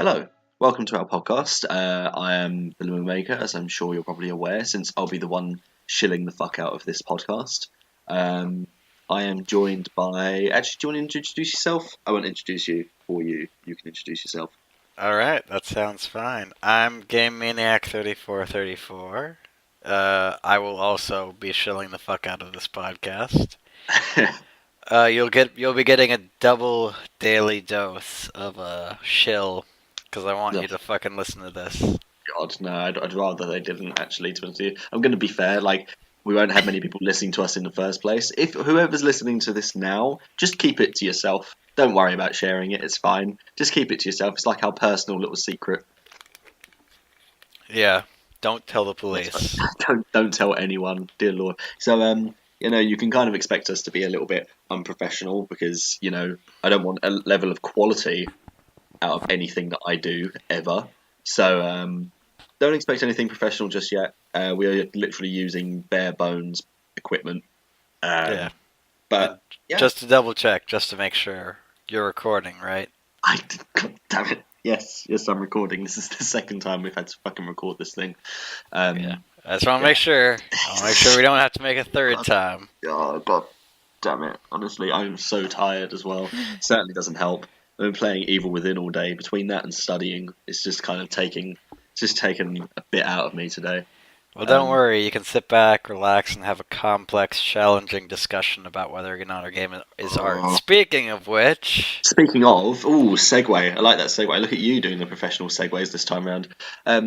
Hello, welcome to our podcast. I am the Limbo Maker, as I'm sure you're probably aware, since I'll be the one shilling the fuck out of this podcast. I am joined by. Actually, do you want to introduce yourself? I won't introduce you for you. You can introduce yourself. Alright, that sounds fine. I'm Game Maniac 3434. I will also be shilling the fuck out of this podcast. You'll be getting a double daily dose of a shill because I want No, you to fucking listen to this. God, no, I'd rather they didn't. Actually, to be honest with you, I'm going to be fair. Like, we won't have many people listening to us in the first place. If whoever's listening to this now, just keep it to yourself. Don't worry about sharing it. It's fine. Just keep it to yourself. It's like our personal little secret. Yeah, don't tell the That's fine. police. Don't tell anyone, dear Lord. So you can kind of expect us to be a little bit unprofessional because I don't want a level of quality out of anything that I do ever. So don't expect anything professional just yet. We are literally using bare bones equipment. Yeah, But and yeah, just to double check, just to make sure you're recording, right? God damn it. Yes, I'm recording. This is the second time we've had to fucking record this thing. Yeah, Um, I just want to yeah. make sure. I'll make sure we don't have to make a third time. God damn it. Honestly, I'm so tired as well. Certainly doesn't help. I've been playing Evil Within all day. Between that and studying, it's just kind of taken a bit out of me today. Well, don't Um, worry. You can sit back, relax, and have a complex, challenging discussion about whether or not our game is art. oh. Speaking of which, Speaking of, segue. I like that segue. Look at you doing the professional segues this time around.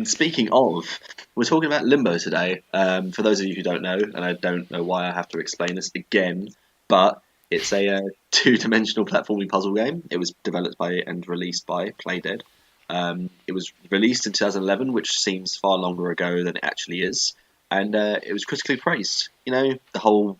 Speaking of, we're talking about Limbo today. For those of you who don't know, and I don't know why I have to explain this again, but it's a two-dimensional platforming puzzle game. It was developed by and released by Playdead. It was released in 2011, which seems far longer ago than it actually is, and it was critically praised. The whole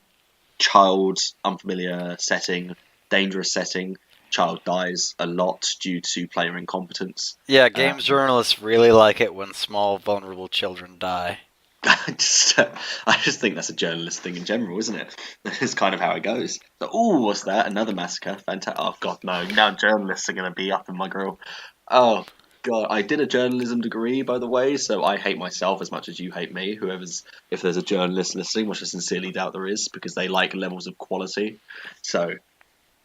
child, unfamiliar setting, dangerous setting. Child dies a lot due to player incompetence. yeah, Uh, games journalists really like it when small, vulnerable children die. I just think that's a journalist thing in general, isn't it? That's kind of how it goes. So, oh, what's that? Another massacre? Fantastic! Oh God, no! Now journalists are going to be up in my grill. Oh God, I did a journalism degree, by the way, so I hate myself as much as you hate me. If there's a journalist listening, which I sincerely doubt there is, because they like levels of quality. So,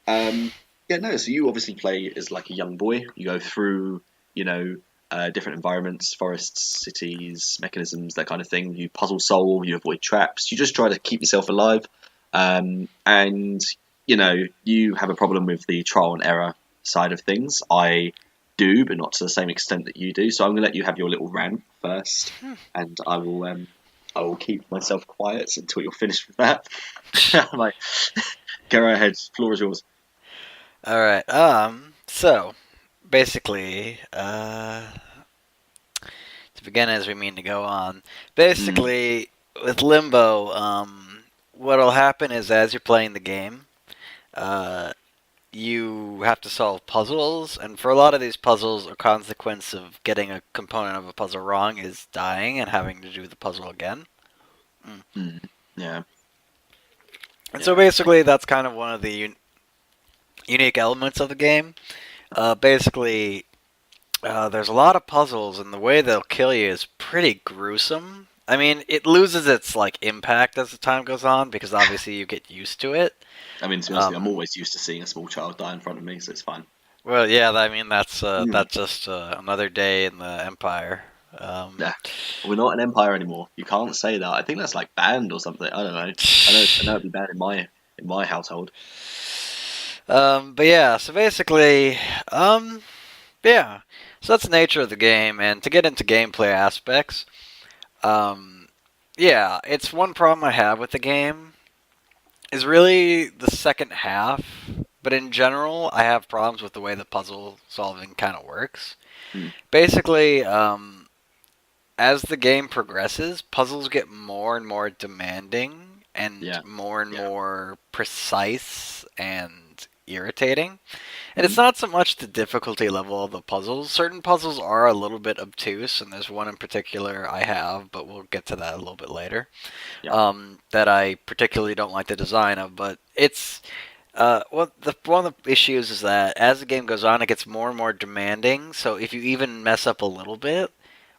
yeah, no. So you obviously play as like a young boy. You go through, different environments, forests, cities, mechanisms, that kind of thing. You puzzle solve. You avoid traps. You just try to keep yourself alive. And you have a problem with the trial and error side of things. I do, but not to the same extent that you do. So I'm going to let you have your little rant first, and I will keep myself quiet until you're finished with that. Like, go right ahead. Floor is yours. All right. So basically, to begin as we mean to go on, Mm, basically with Limbo, what'll happen is as you're playing the game, uh, you have to solve puzzles, and for a lot of these puzzles, a consequence of getting a component of a puzzle wrong is dying and having to do the puzzle again. Mm. mm, yeah, And so yeah. basically, that's kind of one of the unique elements of the game. Basically, there's a lot of puzzles, and the way they'll kill you is pretty gruesome. I mean, it loses its like impact as the time goes on because obviously you get used to it. I mean, to be honest with you, I'm Um, always used to seeing a small child die in front of me, so it's fine. well, yeah, I mean Mm, that's just another day in the Empire. yeah, we're not an empire anymore. You can't say that. I think that's like banned or something. I don't know. I know it'd be banned in my household. But yeah, so basically, um, yeah, so that's the nature of the game, and to get into gameplay aspects, um, yeah, it's one problem I have with the game is really the second half, but in general, I have problems with the way the puzzle solving kind of works. Mm, Basically, as the game progresses, puzzles get more and more demanding and yeah, yeah. more precise and irritating. And it's Mm, not so much the difficulty level of the puzzles. Certain puzzles are a little bit obtuse, and there's one in particular I have, but we'll get to that a little bit later, yeah. that I particularly don't like the design of. But it's Well, one of the issues is that as the game goes on, it gets more and more demanding. So if you even mess up a little bit,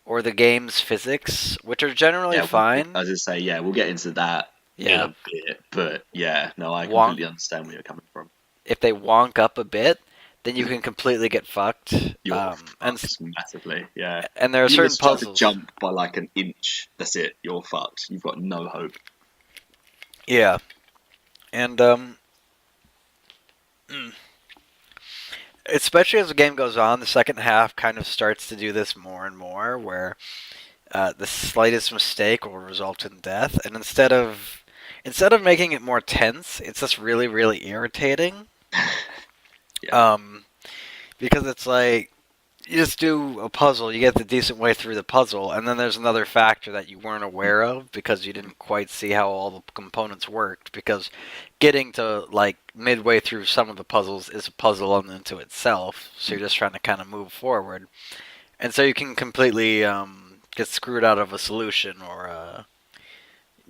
or the game's physics, which are generally Yeah, fine, as I say, yeah, we'll get into that in yeah, a bit. But yeah, no, I wonk completely understand where you're coming from. if they wonk up a bit, then you can completely get fucked. You're And fucked massively. Yeah, and there are you certain start to puzzles. jump by like an inch. That's it. You're fucked. You've got no hope. Yeah, and mm, especially as the game goes on, the second half kind of starts to do this more and more, where the slightest mistake will result in death, and instead of making it more tense, it's just really really irritating. Yeah, Um, because it's like you just do a puzzle, you get the decent way through the puzzle, and then there's another factor that you weren't aware of because you didn't quite see how all the components worked. Because getting to like midway through some of the puzzles is a puzzle unto itself, so you're just trying to kind of move forward, and so you can completely get screwed out of a solution or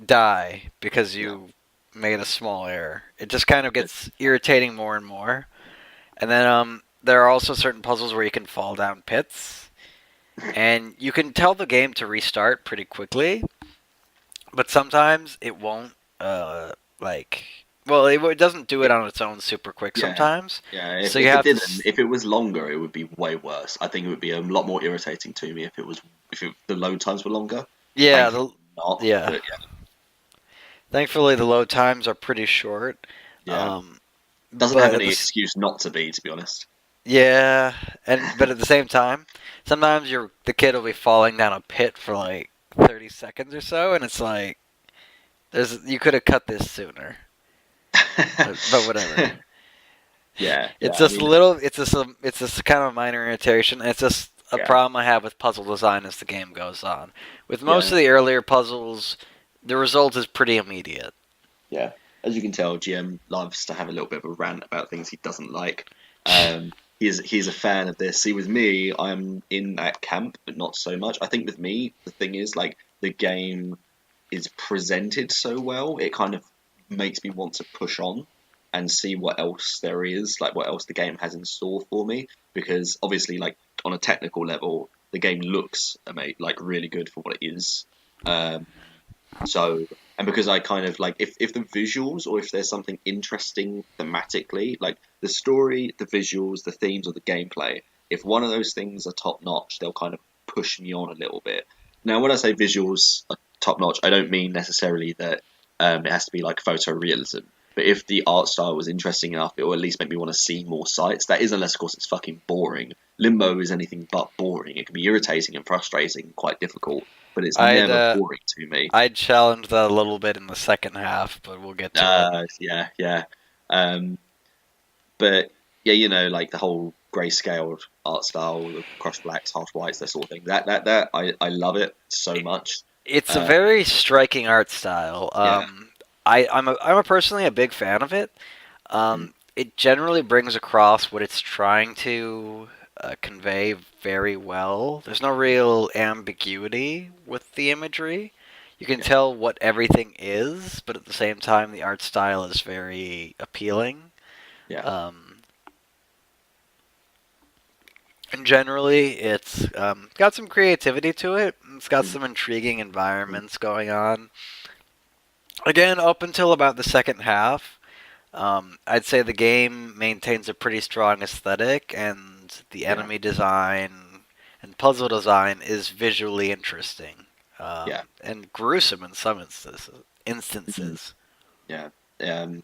die because yeah, you made a small error. It just kind of gets irritating more and more. And then there are also certain puzzles where you can fall down pits, and you can tell the game to restart pretty quickly, but sometimes it won't. Like, well, it doesn't do it on its own super quick yeah, sometimes. yeah. So you If it have to. didn't, if it was longer, it would be way worse. I think it would be a lot more irritating to me if it was the load times were longer. Yeah, Thankfully, not. yeah. But Thankfully, the load times are pretty short. yeah, Um, doesn't have but at any this, excuse not to be honest. yeah, but at the same time, sometimes the kid will be falling down a pit for like 30 seconds or so, and it's like you could have cut this sooner. But whatever. Yeah, It's yeah. I just a mean, little. It's just kind of a minor irritation. It's just a yeah, problem I have with puzzle design as the game goes on. With most yeah, of the earlier puzzles, the result is pretty immediate. yeah. As you can tell, GM loves to have a little bit of a rant about things he doesn't like. He's a fan of this. See, with me, I'm in that camp, but not so much. I think with me, the thing is like the game is presented so well, it kind of makes me want to push on and see what else there is, like what else the game has in store for me. Because obviously, like on a technical level, the game looks like really good for what it is. Um, so, and because I kind of like if the visuals or if there's something interesting thematically, like the story, the visuals, the themes, or the gameplay, if one of those things are top notch, they'll kind of push me on a little bit. Now, when I say visuals are top notch, I don't mean necessarily that it has to be like photorealism. But if the art style was interesting enough, it will at least make me want to see more sites. That is, unless of course it's fucking boring. Limbo is anything but boring. It can be irritating and frustrating, and quite difficult, but it's I'd never uh, boring to me. I'd challenge that a little bit in the second half, but we'll get to it. Yeah, yeah. Um, but yeah, you know, like the whole grayscale art style, the cross blacks, half whites, that sort of thing. That I love it so much. It's a Uh, very striking art style. yeah, I'm personally a big fan of it. mm, It generally brings across what it's trying to convey very well. There's no real ambiguity with the imagery. You can yeah, tell what everything is, but at the same time, the art style is very appealing. yeah, Um, and generally, it's got some creativity to it. It's got mm, some intriguing mm, environments going on. Again, up until about the second half, I'd say the game maintains a pretty strong aesthetic, and the yeah, enemy design and puzzle design is visually interesting yeah, and gruesome in some mm, instances. yeah. Um,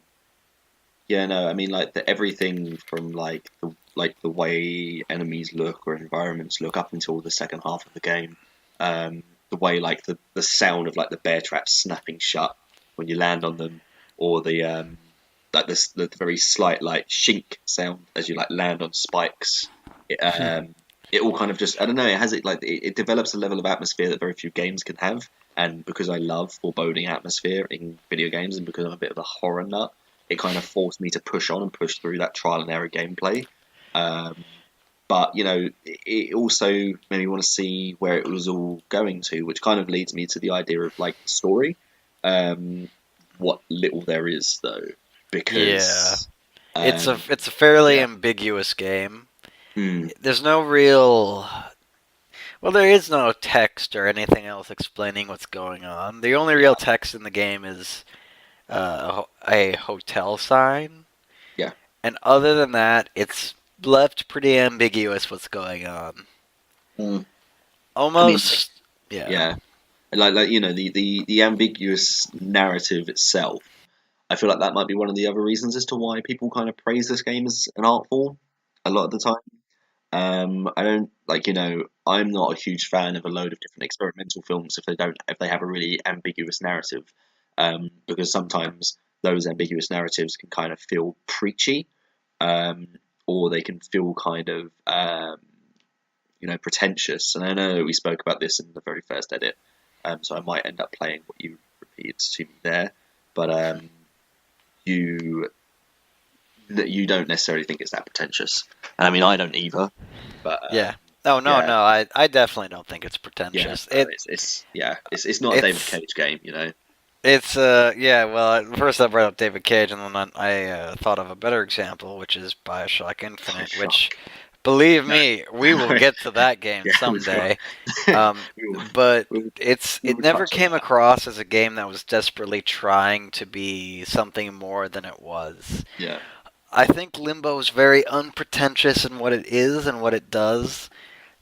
yeah, no, I mean like everything from like the way enemies look or environments look up until the second half of the game. The way like the sound of like the bear traps snapping shut when you land on them, or like the very slight like shink sound as you like land on spikes. It, it all kind of just I don't know. It has it develops a level of atmosphere that very few games can have. And because I love foreboding atmosphere in video games, and because I'm a bit of a horror nut, it kind of forced me to push on and push through that trial and error gameplay. Um, but you know, it also made me want to see where it was all going to, which kind of leads me to the idea of like story. Um, what little there is though, Yeah. because Um, it's a fairly yeah. ambiguous game. Mm, There's no real well, there is no text or anything else explaining what's going on. The only real yeah. text in the game is a hotel sign, Yeah. and other than that, it's left pretty ambiguous what's going on. Mm. I mean, like, Almost, yeah, yeah. Like the ambiguous narrative itself. I feel like that might be one of the other reasons as to why people kind of praise this game as an art form a lot of the time. I don't like, I'm not a huge fan of a load of different experimental films if they have a really ambiguous narrative, because sometimes those ambiguous narratives can kind of feel preachy, um, or they can feel kind of pretentious. And I know we spoke about this in the very first edit, so I might end up playing what you repeated to me there, but you you don't necessarily think it's that pretentious, and I mean I don't either, but yeah. Oh no, yeah. no, I definitely don't think it's Yeah, pretentious. no, it's not a David It's Cage game. yeah. Well, first I brought up David Cage, and then I thought of a better example, which is Bioshock Oh, Infinite, which shock. believe No, me, we will get to that game yeah, we've got someday. But we'll, it we'll never touch on came that. across as a game that was desperately trying to be something more than it was. Yeah. I think Limbo is very unpretentious in what it is and what it does,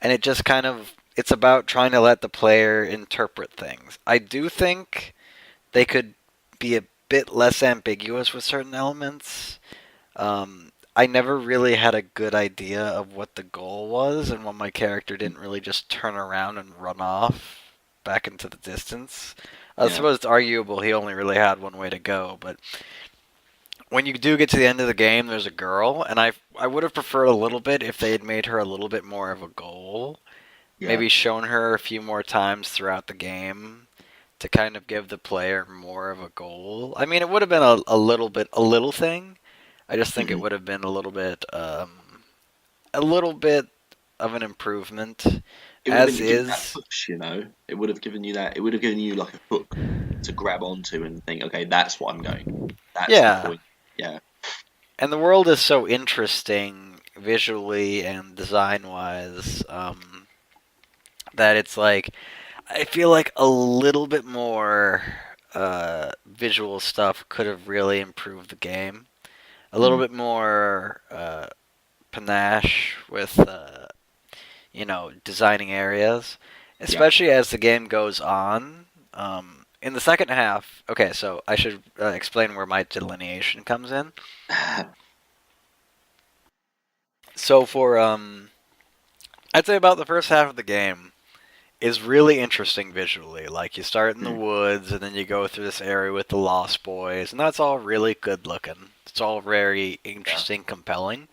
and it just kind of it's about trying to let the player interpret things. I do think they could be a bit less ambiguous with certain elements. I never really had a good idea of what the goal was, and when my character didn't really just turn around and run off back into the distance. I Yeah. suppose it's arguable he only really had one way to go, but when you do get to the end of the game, there's a girl, and I would have preferred a little bit if they had made her a little bit more of a goal. Yeah. Maybe shown her a few more times throughout the game to kind of give the player more of a goal. I mean, it would have been a little thing. I just think it Hmm. would have been a little bit of an improvement. It would have As been given that is, push. It would have given you that. It would have given you like a hook to grab onto and think, okay, that's what I'm going. That's the yeah. point. Yeah. And the world is so interesting visually and design wise that it's like I feel like a little bit more visual stuff could have really improved the game. A little Mm. bit more panache with designing areas, Yeah. especially as the game goes on. In the second half, okay, so I should explain where my delineation comes in. So for I'd say about the first half of the game is really interesting visually. Like you start in the Mm. woods and then you go through this area with the Lost Boys, and that's all really good looking. It's all very Yeah. interesting, compelling.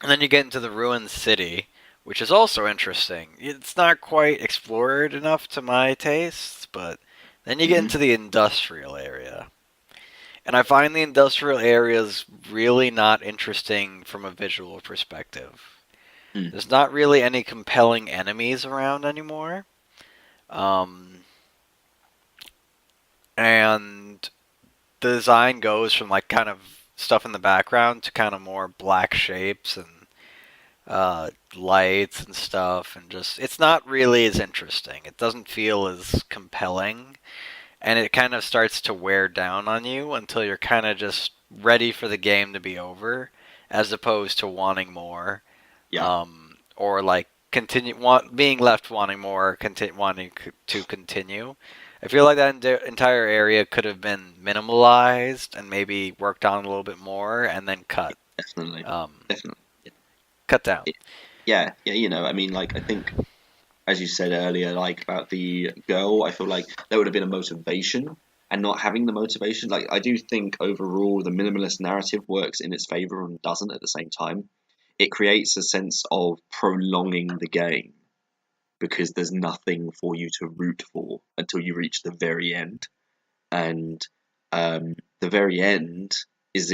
And then you get into the ruined city, which is also interesting. It's not quite explored enough to my tastes, but then you get Hmm. into the industrial area. And I find the industrial areas really not interesting from a visual perspective. Mm. There's not really any compelling enemies around anymore. Um, and the design goes from like kind of stuff in the background to kind of more black shapes and lights and stuff, and just it's not really as interesting. It doesn't feel as compelling, and it kind of starts to wear down on you until you're kind of just ready for the game to be over, as opposed to wanting more, Yeah. or like being left wanting more, wanting to continue. I feel like that entire area could have been minimalized and maybe worked on a little bit more, and then Definitely. um, Definitely. cut down. Yeah. Yeah. I mean, like, I think as you said earlier, like about the girl, I feel like there would have been a motivation, and not having the motivation. Like, I do think overall the minimalist narrative works in its favor and doesn't at the same time. It creates a sense of prolonging the game because there's nothing for you to root for until you reach the very end, and the very end is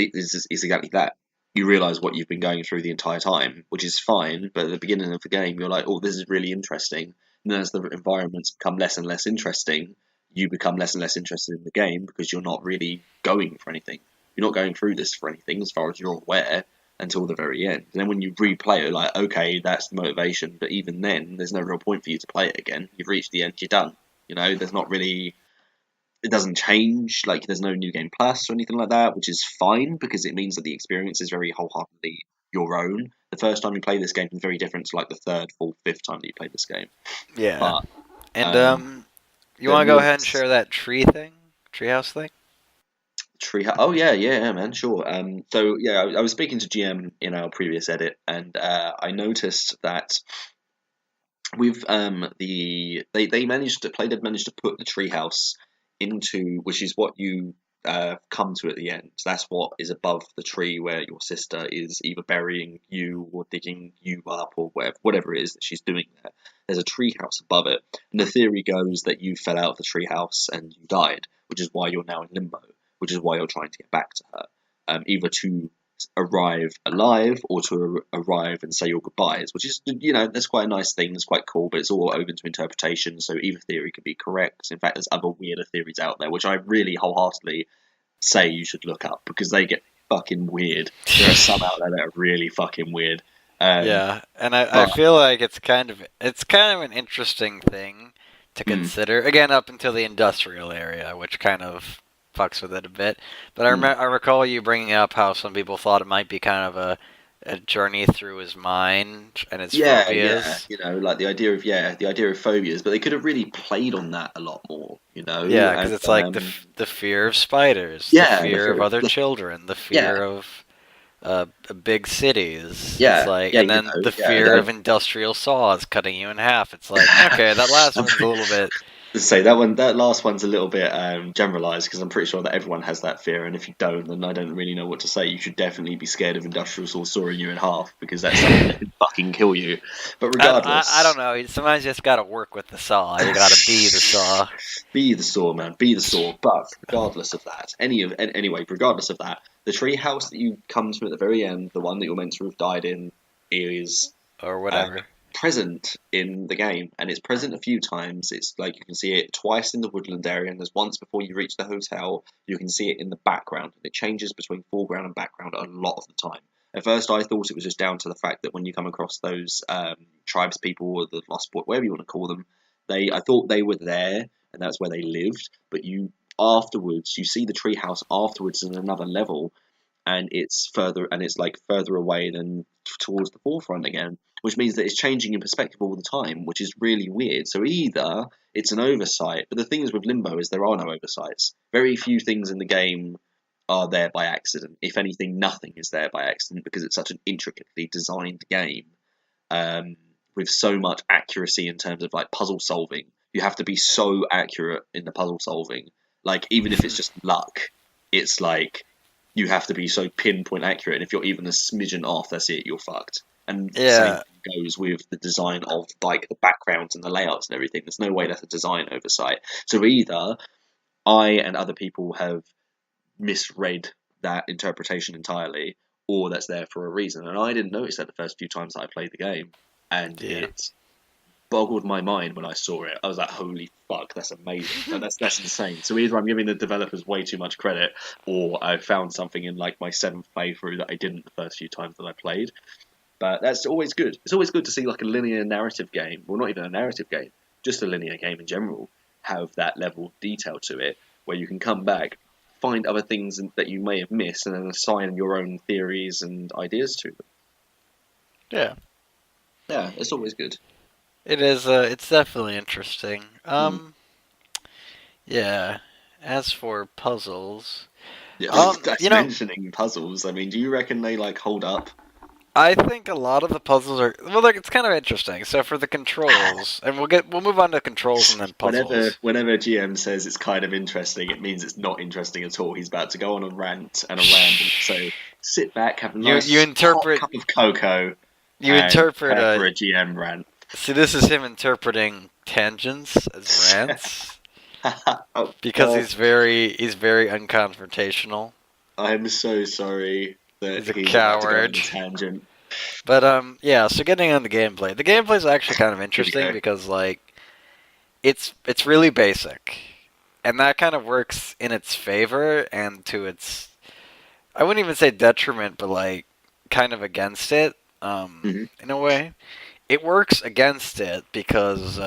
exactly that. You realize what you've been going through the entire time, which is fine. But at the beginning of the game, you're like, "Oh, this is really interesting." And then as the environments become less and less interesting, you become less and less interested in the game because you're not really going for anything. You're not going through this for anything, as far as you're aware, until the very end. And then when you replay it, like, okay, that's the motivation, but even then, there's no real point for you to play it again. You've reached the end, you're done. There's not really, it doesn't change. Like, there's no new game plus or anything like that, which is fine because it means that the experience is very wholeheartedly your own. The first time you play this game is very different to like the third, fourth, fifth time that you play this game. Yeah. But And you the want to go ahead and nuance share that treehouse thing? tree. Oh yeah, man, sure. So yeah, I was speaking to GM in our previous edit, and I noticed that with they managed to Playdead managed to put the treehouse into, which is what you come to at the end. So that's what is above the tree where your sister is either burying you or digging you up or whatever it is that she's doing there. There's a treehouse above it, and the theory goes that you fell out of the treehouse and you died, which is why you're now in limbo, which is why you're trying to get back to her, either to arrive alive or to arrive and say your goodbyes, which is, that's quite a nice thing. It's quite cool, but it's all open to interpretation. So either theory could be correct. In fact, there's other weirder theories out there, which I really wholeheartedly say you should look up because they get fucking weird. There are some out there that are really fucking weird. Yeah, and I But feel like it's kind of an interesting thing to mm, consider. Again, up until the industrial area, which kind of fucks with it a bit. But mm. I recall you bringing up how some people thought it might be kind of a journey through his mind and his Yeah, phobias. like the idea of phobias, but they could have really played on that a lot more, Yeah, because and it's like the fear of spiders, the yeah, fear of other children, the yeah, fear of big cities. It's yeah, like, yeah, and then the yeah. fear of industrial saws cutting you in half. It's like, okay, that last one's a little bit. So that last one's a little bit generalized because I'm pretty sure that everyone has that fear, and if you don't, then I don't really know what to say. You should definitely be scared of industrial saw sawing you in half because that's something that could fucking kill you. But I don't regardless, know. Sometimes you just gotta work with the saw. You gotta be the saw. be the saw, man, be the saw. But regardless of that, anyway, regardless of that, the tree house that you come to at the very end, the one that you're meant to have died in, is Or uh, whatever. present in the game, and it's present a few times. It's like you can see it twice in the woodland area, and there's once before you reach the hotel. You can see it in the background, and it changes between foreground and background a lot of the time. At first, I thought it was just down to the fact that when you come across those tribes people or the lost boy, whatever you want to call them, I thought they were there and that's where they lived. But you see the treehouse afterwards in another level, and it's like further away than towards the forefront again, which means that it's changing in perspective all the time, which is really weird. So either it's an oversight, but the thing is with Limbo is there are no oversights. Very few things in the game are there by accident. If anything, nothing is there by accident because it's such an intricately designed game, um, with so much accuracy in terms of like puzzle solving. You have to be so accurate in the puzzle solving. Like even if it's just luck, it's like you have to be so pinpoint accurate. And if you're even a smidgen off, that's it, you're fucked. And the same Yeah, thing goes with the design of like the backgrounds and the layouts and everything. There's no way that's a design oversight. So either I and other people have misread that interpretation entirely, or that's there for a reason. And I didn't notice that the first few times that I played the game, and yeah. it boggled my mind when I saw it. I was like, "Holy fuck, that's amazing! That's insane." So either I'm giving the developers way too much credit, or I found something in like my seventh playthrough that I didn't the first few times that I played. But that's always good. It's always good to see like a linear narrative game, well, not even a narrative game, just a linear game in general, have that level of detail to it, where you can come back, find other things that you may have missed, and then assign your own theories and ideas to them. Yeah. Yeah, it's always good. It is. It's definitely interesting. Mm. Yeah. As for puzzles, Yeah, you that's know, mentioning puzzles. I mean, do you reckon they like hold up? I think a lot of the puzzles are well. Like, it's kind of interesting. So for the controls, and we'll move on to controls and then Whenever puzzles. whenever GM says it's kind of interesting, it means it's not interesting at all. He's about to go on a rant and a ramble. So sit back, have a You nice hot interpret cup of cocoa, you and interpret prepare for a. a GM rant. See, this is him interpreting tangents as rants Oh because God, he's very unconfrontational. I'm so sorry that He's a he's about to go on coward. a tangent. But yeah. So getting on the gameplay, the gameplay is actually kind of Here we interesting go. because like it's really basic, and that kind of works in its favor and to its I wouldn't even say detriment, but like kind of against it. Hmm. In a way, it works against it because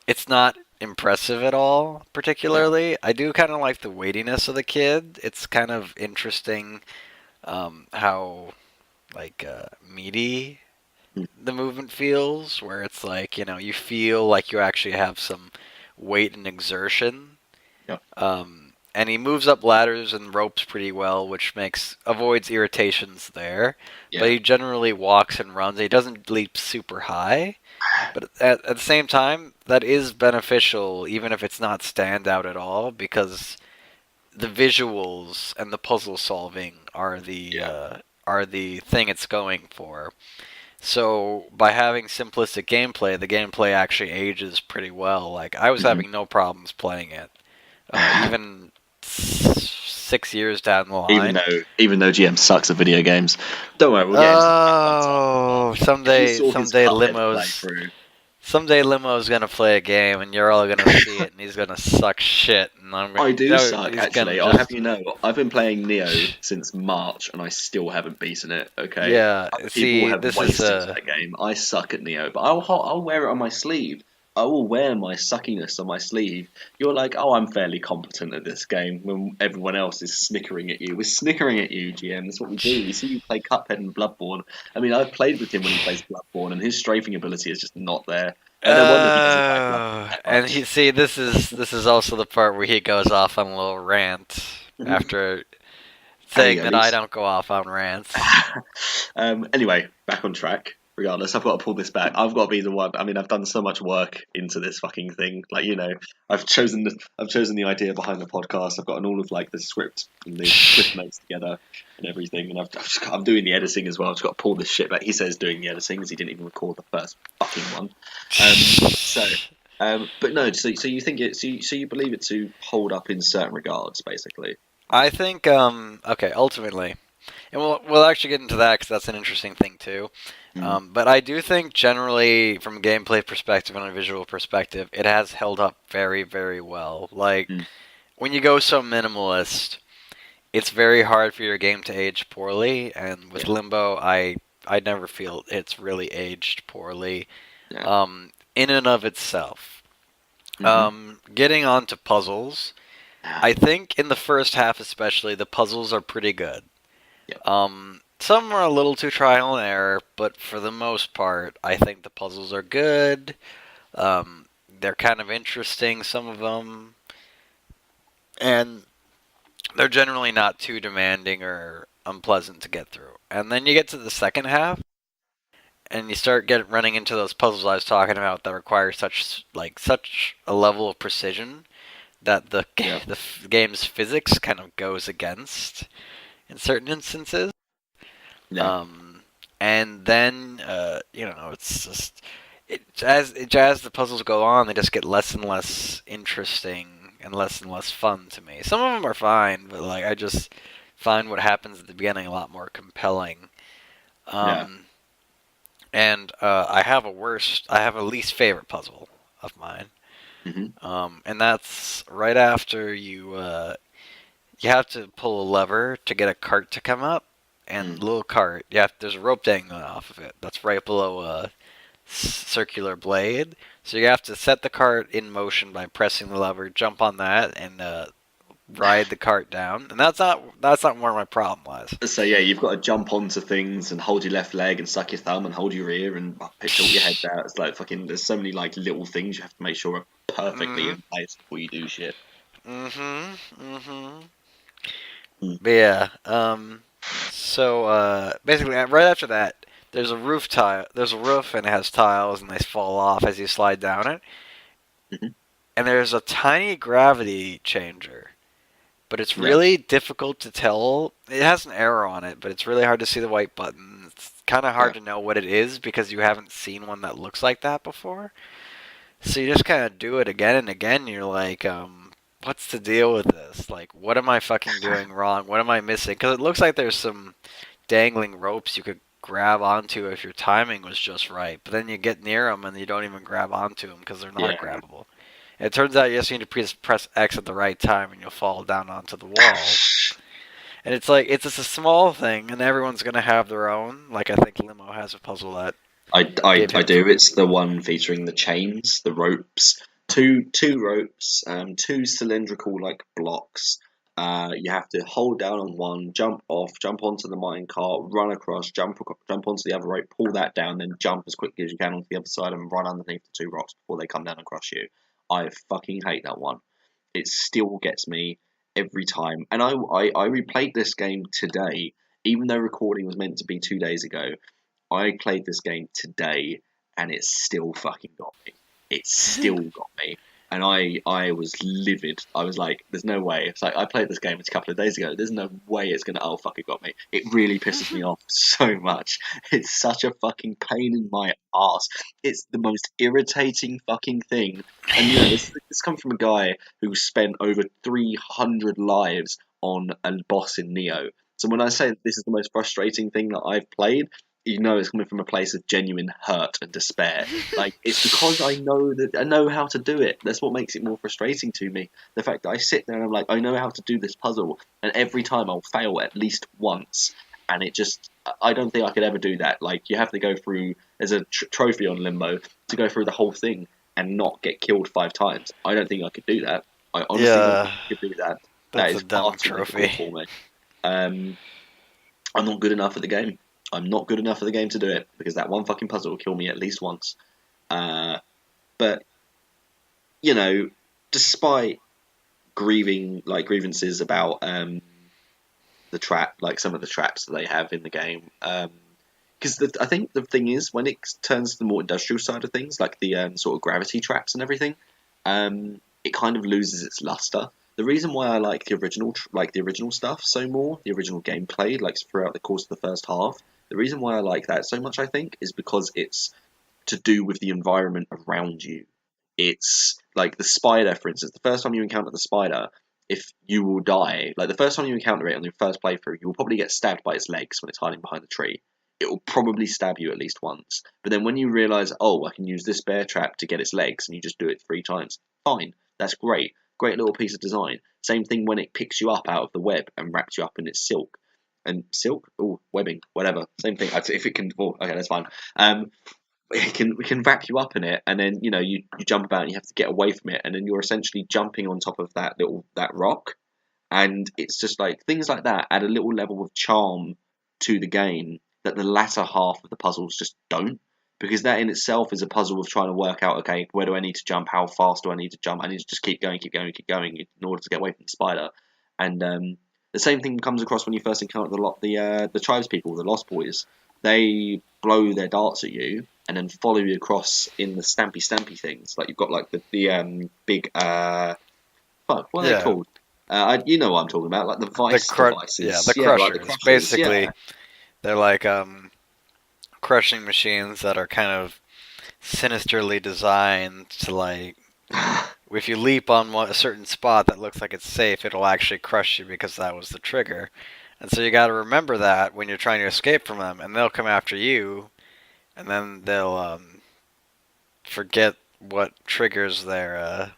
it's not impressive at all. Yeah. Particularly, I do kind of like the weightiness of the kid. It's kind of interesting how like meaty Mm. the movement feels, where it's like you feel like you actually have some weight and exertion. Yeah. And he moves up ladders and ropes pretty well, which makes avoids irritations there. But Yeah. he generally walks and runs. He doesn't leap super high, but at the same time, that is beneficial, even if it's not standout at all, because the visuals and the puzzle solving Yeah. are the thing it's going for. So by having simplistic gameplay, the gameplay actually ages pretty well. Like I was Hmm. having no problems playing it, even 6 years down the line. Even though GM sucks at video games, don't worry, we'll get into that at one time. But Oh, if you someday, saw his someday Cuphead limos, playthrough, someday limo's gonna play a game, and you're all gonna see it, and he's gonna suck shit, and I'm I gonna, do suck, he's gonna actually. I'll have just, you know, I've been playing Neo since March and I still haven't beaten it, okay? yeah. Other people See, have this is wasted that game. I suck at Neo, but I'll wear it on my sleeve. I will wear my suckiness on my sleeve. You're like, oh, I'm fairly competent at this game when everyone else is snickering at you. We're snickering at you, GM. That's what we do. We see you play Cuphead and Bloodborne. I mean, I've played with him when he plays Bloodborne, and his strafing ability is just not there. And no wonder he doesn't like Bloodborne that And he much. see this is also the part where he goes off on a little rant after saying Hey, at that I least. don't go off on rants. Anyway, back on track. Regardless, I've got to pull this back. I've got to be the one. I mean, I've done so much work into this fucking thing. Like, I've chosen the idea behind the podcast. I've gotten all of like the script and the clip notes together and everything. And I'm doing the editing as well. I've just got to pull this shit back. He says doing the editing because he didn't even record the first fucking one. So, but no. So you think so you believe it to hold up in certain regards, basically. I think okay, ultimately, and we'll actually get into that because that's an interesting thing too. Mm, But I do think generally, from a gameplay perspective and a visual perspective, it has held up very, very well. Like mm, when you go so minimalist, it's very hard for your game to age poorly. And with yeah. Limbo, I never feel it's really aged poorly, Yeah. in and of itself. Hmm. Getting on to puzzles, I think in the first half especially, the puzzles are pretty good. Yeah. Some are a little too trial and error, but for the most part, I think the puzzles are good. They're kind of interesting, some of them, and they're generally not too demanding or unpleasant to get through. And then you get to the second half, and you start running into those puzzles I was talking about that require such a level of precision that Yeah. the game's physics kind of goes against in certain instances. Yeah. Um, and then it's just as the puzzles go on, they just get less and less interesting and less fun to me. Some of them are fine, but like I just find what happens at the beginning a lot more compelling. Yeah. Um, and I have a least favorite puzzle of mine. Hmm. And that's right after you have to pull a lever to get a cart to come up, and Mm. the little cart, there's a rope dangling off of it. That's right below a circular blade. So you have to set the cart in motion by pressing the lever, jump on that, and ride the cart down. And that's not where my problem lies. So yeah, you've got to jump onto things and hold your left leg and suck your thumb and hold your ear and tilt your head out. It's like fucking. There's so many like little things you have to make sure are perfectly Mhm. in place before you do shit. Mhm. Mhm. Mm. But yeah. So basically, right after that, there's a roof tile. There's a roof, and it has tiles, and they fall off as you slide down it. Hmm. And there's a tiny gravity changer, but it's Yeah. really difficult to tell. It has an arrow on it, but it's really hard to see the white button. It's kind of Yeah. hard to know what it is because you haven't seen one that looks like that before. So you just kind of do it again and again. And you're like, what's the deal with this? Like, what am I fucking doing wrong? What am I missing? Because it looks like there's some dangling ropes you could grab onto if your timing was just right. But then you get near them and you don't even grab onto them because they're not Yeah. grabbable. It turns out you just need to press X at the right time and you'll fall down onto the wall. And it's like it's just a small thing, and everyone's gonna have their own. Like I think Limo has a puzzle that gave I him do. It's the one featuring the chains, the ropes, two ropes, two cylindrical like blocks. You have to hold down on one, jump off, jump onto the mine cart, run across, jump onto the other rope, pull that down, then jump as quickly as you can onto the other side and run underneath the two rocks before they come down and crush you. I fucking hate that one. It still gets me every time. And I replayed this game today, even though recording was meant to be 2 days ago. I played this game today and it still fucking got me. It still got me. And I was livid. I was like, there's no way. It's like, I played this game a couple of days ago. There's no way it's gonna, oh fuck, it got me. It really pisses me off so much. It's such a fucking pain in my ass. It's the most irritating fucking thing. And you know, this comes from a guy who spent over 300 lives on a boss in Neo. So when I say this is the most frustrating thing that I've played, you know it's coming from a place of genuine hurt and despair. Like it's because I know how to do it. That's what makes it more frustrating to me. The fact that I sit there and I'm like, I know how to do this puzzle, and every time I'll fail at least once, and it just I don't think I could ever do that. Like you have to go through. There's a trophy on Limbo to go through the whole thing and not get killed 5 times. I don't think I could do that. I honestly don't think Yeah, I could do that. That that's a is far dumb too difficult trophy. for me. Um, I'm not good enough at the game. I'm not good enough at the game to do it because that one fucking puzzle will kill me at least once. But you know, despite grievances about the trap, like some of the traps that they have in the game, because I think the thing is when it turns to the more industrial side of things, like the sort of gravity traps and everything, it kind of loses its luster. The reason why I like the original stuff so more, the original gameplay, like throughout the course of the first half, the reason why I like that so much, I think, is because it's to do with the environment around you. It's like the spider, for instance. The first time you encounter the spider, if you will die, like the first time you encounter it on your first playthrough, you will probably get stabbed by its legs when it's hiding behind the tree. It will probably stab you at least once. But then when you realise, oh, I can use this bear trap to get its legs, and you just do it 3 times, fine, that's great. Great little piece of design. Same thing when it picks you up out of the web and wraps you up in its silk. And silk? Oh, webbing, whatever. Same thing. If it can, oh, okay, that's fine. We can wrap you up in it, and then you jump about and you have to get away from it, and then you're essentially jumping on top of that rock, and it's just like things like that add a little level of charm to the game that the latter half of the puzzles just don't, because that in itself is a puzzle of trying to work out, okay, where do I need to jump, how fast do I need to jump, I need to just keep going, keep going, keep going in order to get away from the spider. And the same thing comes across when you first encounter the tribes people, the Lost Boys. They blow their darts at you and then follow you across in the stampy things. Like you've got like the big fuck, what are they Yeah, called? You know what I'm talking about, like the vice yeah, devices. the Yeah, like the crushers. crushers. Basically, Yeah. they're like crushing machines that are kind of sinisterly designed to like if you leap on a certain spot that looks like it's safe, it'll actually crush you because that was the trigger. And so you got to remember that when you're trying to escape from them, and they'll come after you, and then they'll forget what triggers their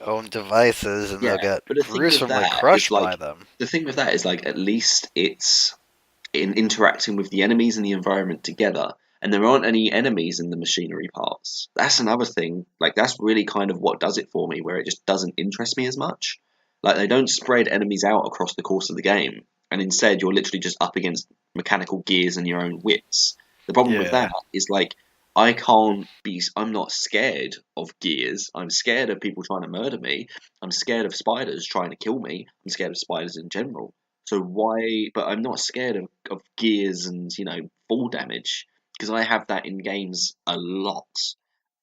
own devices, and they'll Yeah, get but the thing with gruesomely that is crushed by like them. at least it's in interacting with the enemies and the environment together, and there aren't any enemies in the machinery parts. That's another thing. Like that's really kind of what does it for me, where it just doesn't interest me as much. Like they don't spread enemies out across the course of the game, and instead you're literally just up against mechanical gears and your own wits. The problem with that Yeah, is like I can't be. I'm not scared of gears. I'm scared of people trying to murder me. I'm scared of spiders trying to kill me. I'm scared of spiders in general. So why? But I'm not scared of gears and fall damage because I have that in games a lot.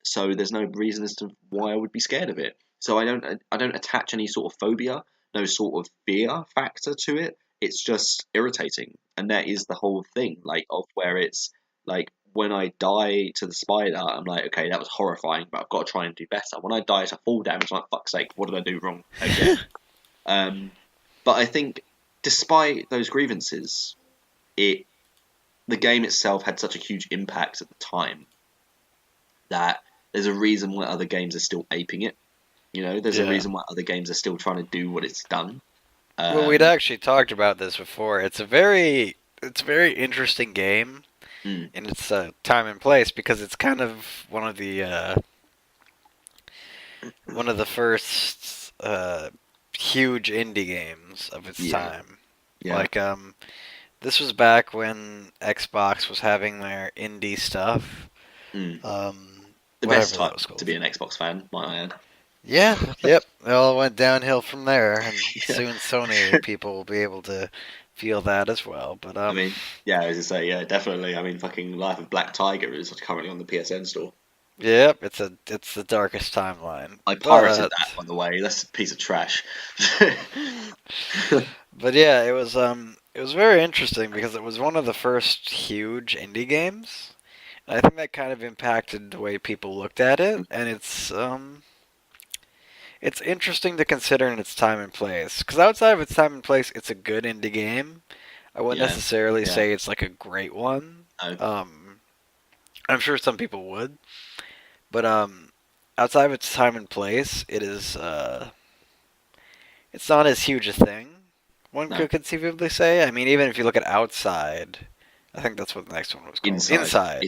So there's no reason as to why I would be scared of it. So I don't attach any sort of phobia, no sort of fear factor to it. It's just irritating, and that is the whole thing. Like of where it's like when I die to the spider, I'm like, okay, that was horrifying, but I've got to try and do better. When I die to fall damage, I'm like, fuck's sake, what did I do wrong again? Um, but I think, despite those grievances, it the game itself had such a huge impact at the time that there's a reason why other games are still aping it. There's a yeah, reason why other games are still trying to do what it's done. Well, we'd Um, actually talked about this before. It's a very interesting game mm, in its time and place because it's kind of one of the first huge indie games of its yeah, time. yeah. Like this was back when Xbox was having their indie stuff. Mm. The best Whatever time that was to called. be an Xbox fan, might I add. Yeah, yep. It all went downhill from there, and Yeah. soon Sony people will be able to feel that as well. But I mean, yeah, as I say, yeah, definitely. I mean, fucking Life of Black Tiger is currently on the PSN store. yep, it's the darkest timeline. I pirated that, But by the way. That's a piece of trash. but yeah, it was very interesting because it was one of the first huge indie games. I think that kind of impacted the way people looked at it, and it's interesting to consider in its time and place. Because outside of its time and place, it's a good indie game. I wouldn't Yeah, necessarily yeah. say it's like a great one. No, I'm sure some people would, but outside of its time and place, it's not as huge a thing. One no. could conceivably say. I mean, even if you look at outside, I think that's what the next one was called. Inside, Inside, inside.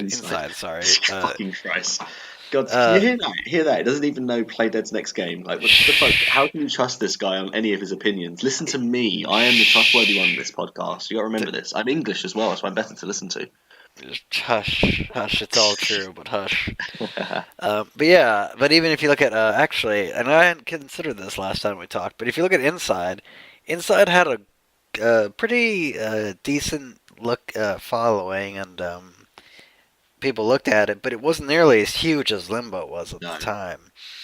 inside. Sorry. Fucking Christ. God, can you Uh, hear that? Hear that? He doesn't even know Play Dead's next game. Like, what the fuck? How can you trust this guy on any of his opinions? Listen to me. I am the trustworthy one in this podcast. You got to remember this. I'm English as well, so I'm better to listen to. Hush, hush. It's all true, but hush. But yeah, but even if you look at actually, and I hadn't considered this last time we talked, but if you look at Inside, Inside had a pretty decent look following, and people looked at it, but it wasn't nearly as huge as Limbo was at the No. time.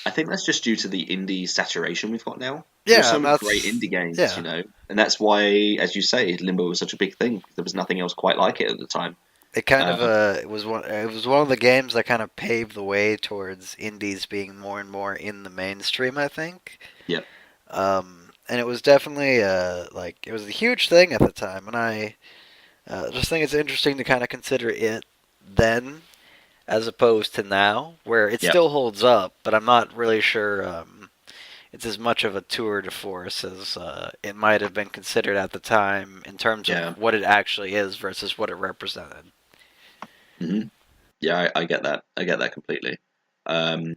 I think that's just due to the indie saturation we've got now. There are Yeah, so and many great that's indie games, yeah. and that's why, as you say, Limbo was such a big thing. There was nothing else quite like it at the time. It kind of Um, it was one of the games that kind of paved the way towards indies being more and more in the mainstream. I think. yeah, And it was definitely like it was a huge thing at the time, and I just think it's interesting to kind of consider it then as opposed to now, where it yeah, still holds up, but I'm not really sure it's as much of a tour de force as it might have been considered at the time in terms yeah. of what it actually is versus what it represented. hmm Yeah, I get that. I get that completely. Um,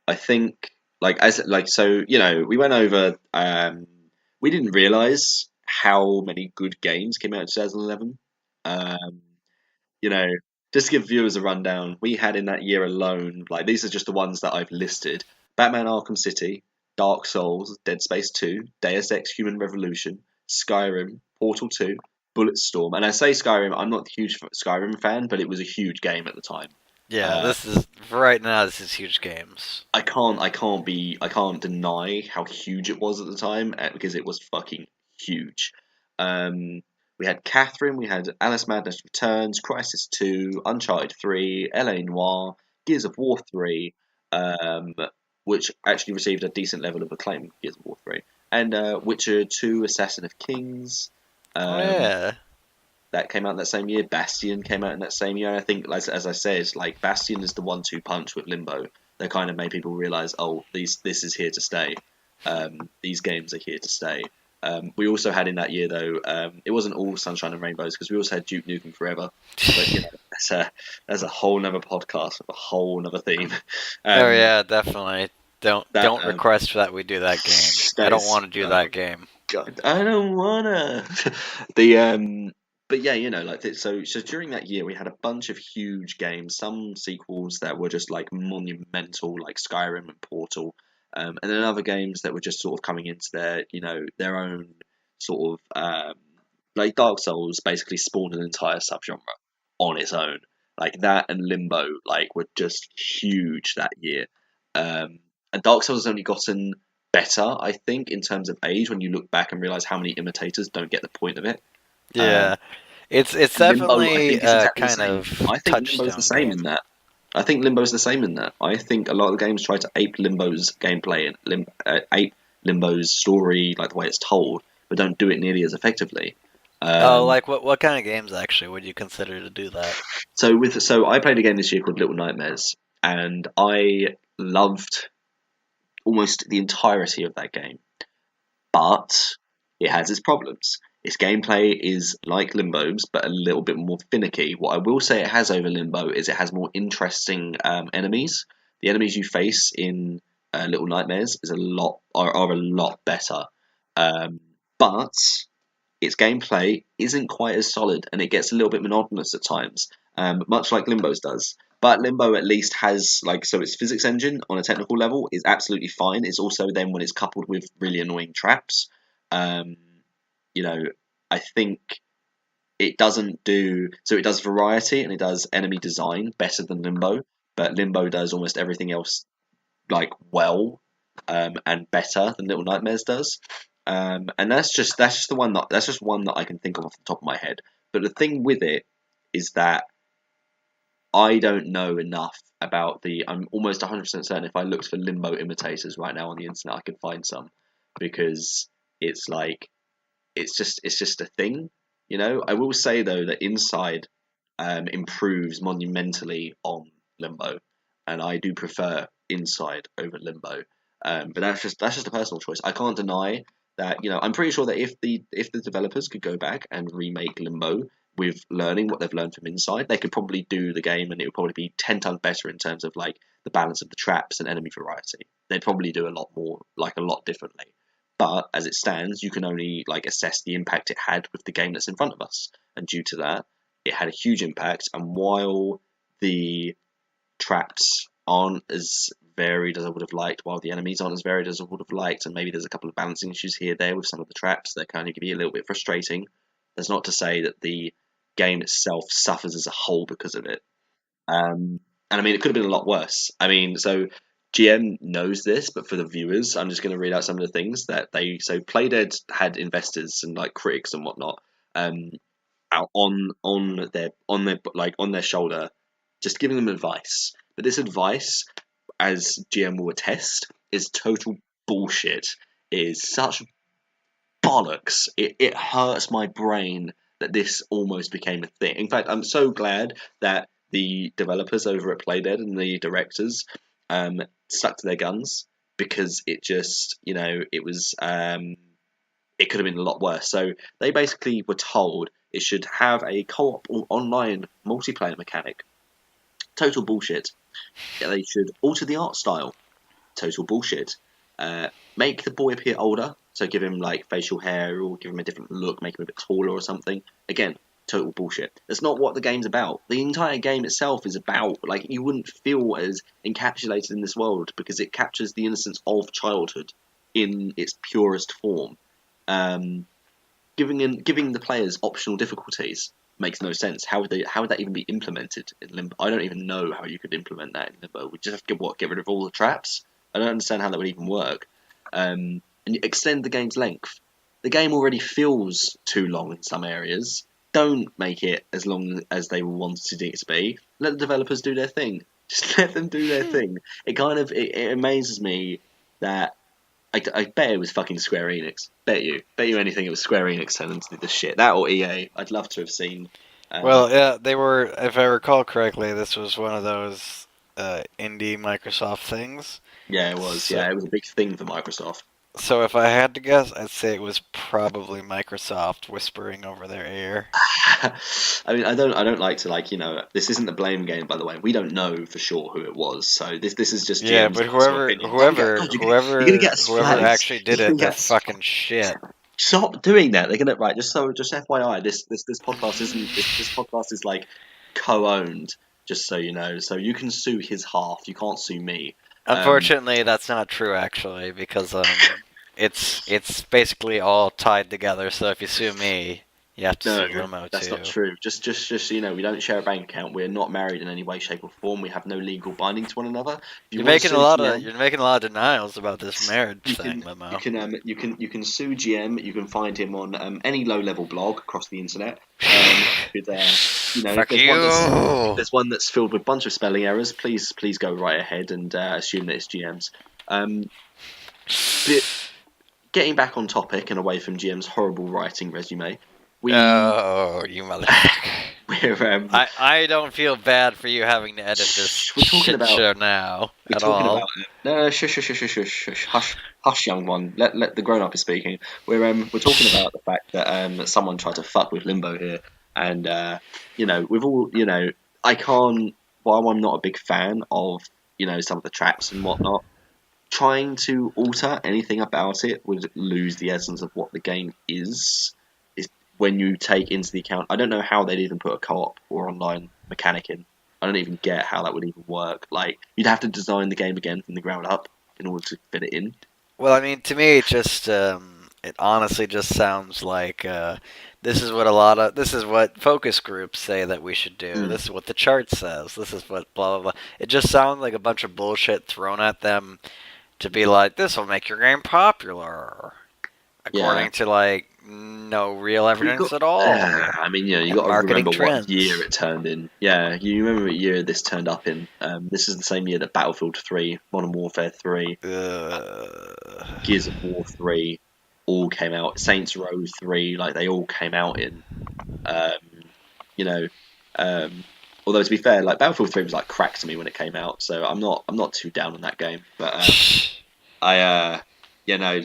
I think we went over. We didn't realize how many good games came out in 2011. Um, you know, just to give viewers a rundown, we had in that year alone, like these are just the ones that I've listed: Batman: Arkham City, Dark Souls, Dead Space 2, Deus Ex: Human Revolution, Skyrim, Portal 2, Bulletstorm. And I say Skyrim, I'm not a huge Skyrim fan, but it was a huge game at the time. Yeah, Uh, this is right now. This is huge games. I can't deny how huge it was at the time because it was fucking huge. Um, we had Catherine, we had Alice Madness Returns, Crisis 2, Uncharted 3, LA Noire, Gears of War 3, um, which actually received a decent level of acclaim, Gears of War 3, and Witcher 2, Assassin of Kings. Oh Um, yeah, that came out that same year. Bastion came out in that same year. I think, as I said, like Bastion is the one-two punch with Limbo that kind of made people realize, oh, this is here to stay. These games are here to stay. We also had in that year though, it wasn't all sunshine and rainbows because we also had Duke Nukem Forever, but that's a whole nother podcast, a whole nother theme. oh Um, yeah, definitely. that Don't request that we do that game. I that don't is want to do that game. God, I don't wanna. the but yeah, so during that year we had a bunch of huge games, some sequels that were just like monumental, like Skyrim and Portal, and then other games that were just sort of coming into their own sort of like Dark Souls basically spawned an entire subgenre on its own. Like that and Limbo, like were just huge that year. And Dark Souls has only gotten better, I think, in terms of age when you look back and realize how many imitators don't get the point of it. Yeah, Um, it's and Limbo, I definitely think, is exactly the kind same. of I think Limbo's the touchstone same in game. that. I think Limbo's the same in that. I think a lot of the games try to ape Limbo's gameplay and ape Limbo's story, like the way it's told, but don't do it nearly as effectively. Oh, Um, like what kind of games actually would you consider to do that? so I played a game this year called Little Nightmares, and I loved almost the entirety of that game. But It has its problems. Its gameplay is like Limbo's, but a little bit more finicky. What I will say it has over Limbo is it has more interesting enemies. The enemies you face in Little Nightmares are a lot better, um, but its gameplay isn't quite as solid, and it gets a little bit monotonous at times, much like Limbo's does. But Limbo at least has its physics engine on a technical level is absolutely fine. It's also then when it's coupled with really annoying traps. Um, you know, I think it doesn't do so. It does variety and it does enemy design better than Limbo, but Limbo does almost everything else well and better than Little Nightmares does. And that's just one that I can think of off the top of my head. But the thing with it is that I don't know enough about the. I'm almost 100% certain if I looked for Limbo imitators right now on the internet, I could find some because it's like it's just a thing, you know. I will say though that Inside improves monumentally on Limbo, and I do prefer Inside over Limbo. But that's just a personal choice. I can't deny that I'm pretty sure that if the developers could go back and remake Limbo with learning what they've learned from Inside, they could probably do the game and it would probably be 10 times better in terms of the balance of the traps and enemy variety. They'd probably do a lot more, a lot differently. But as it stands, you can only assess the impact it had with the game that's in front of us, and due to that, it had a huge impact. And while the traps aren't as varied as I would have liked, while the enemies aren't as varied as I would have liked, and maybe there's a couple of balancing issues here there with some of the traps that kind of can be a little bit frustrating. That's not to say that the game itself suffers as a whole because of it. And I mean, it could have been a lot worse. I mean, so GM knows this, but for the viewers, I'm just going to read out some of the things that they. So Playdead had investors and critics and whatnot out on their shoulder, just giving them advice. But this advice, as GM will attest, is total bullshit. It is such bollocks. It hurts my brain that this almost became a thing. In fact, I'm so glad that the developers over at Playdead and the directors stuck to their guns because it just, it could have been a lot worse. So they basically were told it should have a co-op or online multiplayer mechanic. Total bullshit. Yeah, they should alter the art style. Total bullshit. Make the boy appear older, so give him facial hair or give him a different look, make him a bit taller or something. Again, total bullshit. That's not what the game's about. The entire game itself is about you wouldn't feel as encapsulated in this world because it captures the innocence of childhood in its purest form. Giving the players optional difficulties makes no sense. How would that even be implemented in Limbo? I don't even know how you could implement that in Limbo. We just have to get rid of all the traps. I don't understand how that would even work. And you extend the game's length. The game already feels too long in some areas. Don't make it as long as they wanted it to be. Let the developers do their thing. Just let them do their thing. It amazes me that I bet it was fucking Square Enix. Bet you anything it was Square Enix telling them to do this shit. That or EA. I'd love to have seen. Well, yeah, they were. If I recall correctly, this was one of those indie Microsoft things. Yeah, it was. So, Yeah, it was a big thing for Microsoft. so if I had to guess, I'd say it was probably Microsoft whispering over their ear. I mean, I don't like to This isn't the blame game, by the way. We don't know for sure who it was, so this is just Yeah, GM's but personal whoever, opinion. Oh yeah, God, you're gonna get us whoever flags. actually did You're gonna it, they're get us. fucking shit. Stop doing that. They're gonna right. Just FYI, this podcast isn't this podcast is co-owned. Just so you know, so you can sue his half. You can't sue me. Um, Unfortunately, that's not true actually, because it's basically all tied together. So if you sue me, you have to No, sue Limo that's not too. true. Just so you know, we don't share a bank account. We're not married in any way, shape, or form. We have no legal binding to one another. If you want to sue GM, You're making a lot of denials about this marriage you thing, can Limo. you can sue GM. You can find him on any low level blog across the internet. With if Fuck if you. there's one that's filled with a bunch of spelling errors, please go right ahead and assume that it's GM's. But getting back on topic and away from GM's horrible writing resume, we Oh, you motherfucker. We're I don't feel bad for you having to edit this we're talking shit about show now we're at talking all. about no, shush, shush, shush, shush, shush, hush, hush, young one. Let the grown up is speaking. We're talking about the fact that someone tried to fuck with Limbo here, and we've all I can't. While I'm not a big fan of some of the tracks and whatnot, trying to alter anything about it would lose the essence of what the game is. Is when you take into the account. I don't know how they'd even put a co-op or online mechanic in. I don't even get how that would even work. Like you'd have to design the game again from the ground up in order to fit it in. Well, I mean, to me, it honestly just sounds like this is what focus groups say that we should do. Mm, This is what the chart says. This is what blah blah blah. It just sounds like a bunch of bullshit thrown at them to be like, this will make your game popular, yeah, according to like no real we got. evidence at all I mean, you and got to marketing remember what year trends. it turned in. Yeah, you remember what year this turned up in. This is the same year that Battlefield 3, Modern Warfare 3, Gears of War 3 all came out. Saints Row 3, like they all came out in. Um, you know, um, although to be fair, like Battlefield 3 was like crack to me when it came out, so I'm not too down on that game. But I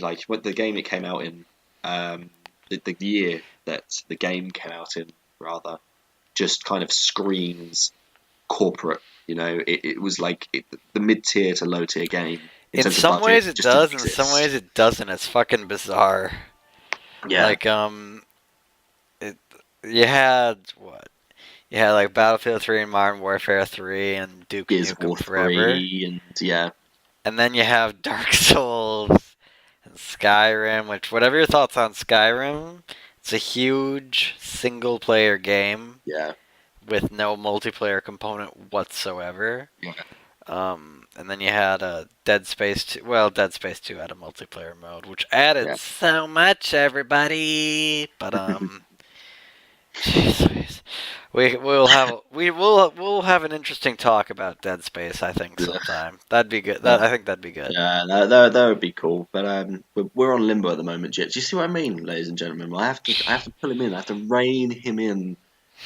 like what the game it came out in, the year that the game came out in rather, just kind of screams corporate. It was like the mid tier to low tier game in In terms of some budget ways it just didn't does, in some exist. ways it doesn't. It's fucking bizarre. Yeah, Like it, you had what? You had like Battlefield 3 and Modern Warfare 3 and Duke Gears of War Nukem Forever. 3 and yeah, And then you have Dark Souls and Skyrim, which, whatever your thoughts on Skyrim, it's a huge single player game yeah, with no multiplayer component whatsoever. yeah, And then you had Dead Space 2. Well, Dead Space 2 had a multiplayer mode, which added yeah. so much, everybody. But, jeez. We'll have an interesting talk about Dead Space. I think Yeah. sometime that'd be good. Uh, I think that'd be good. yeah, that would be cool. But we're on Limbo at the moment, Jet. Do you see what I mean, ladies and gentlemen? I have to pull him in. I have to rein him in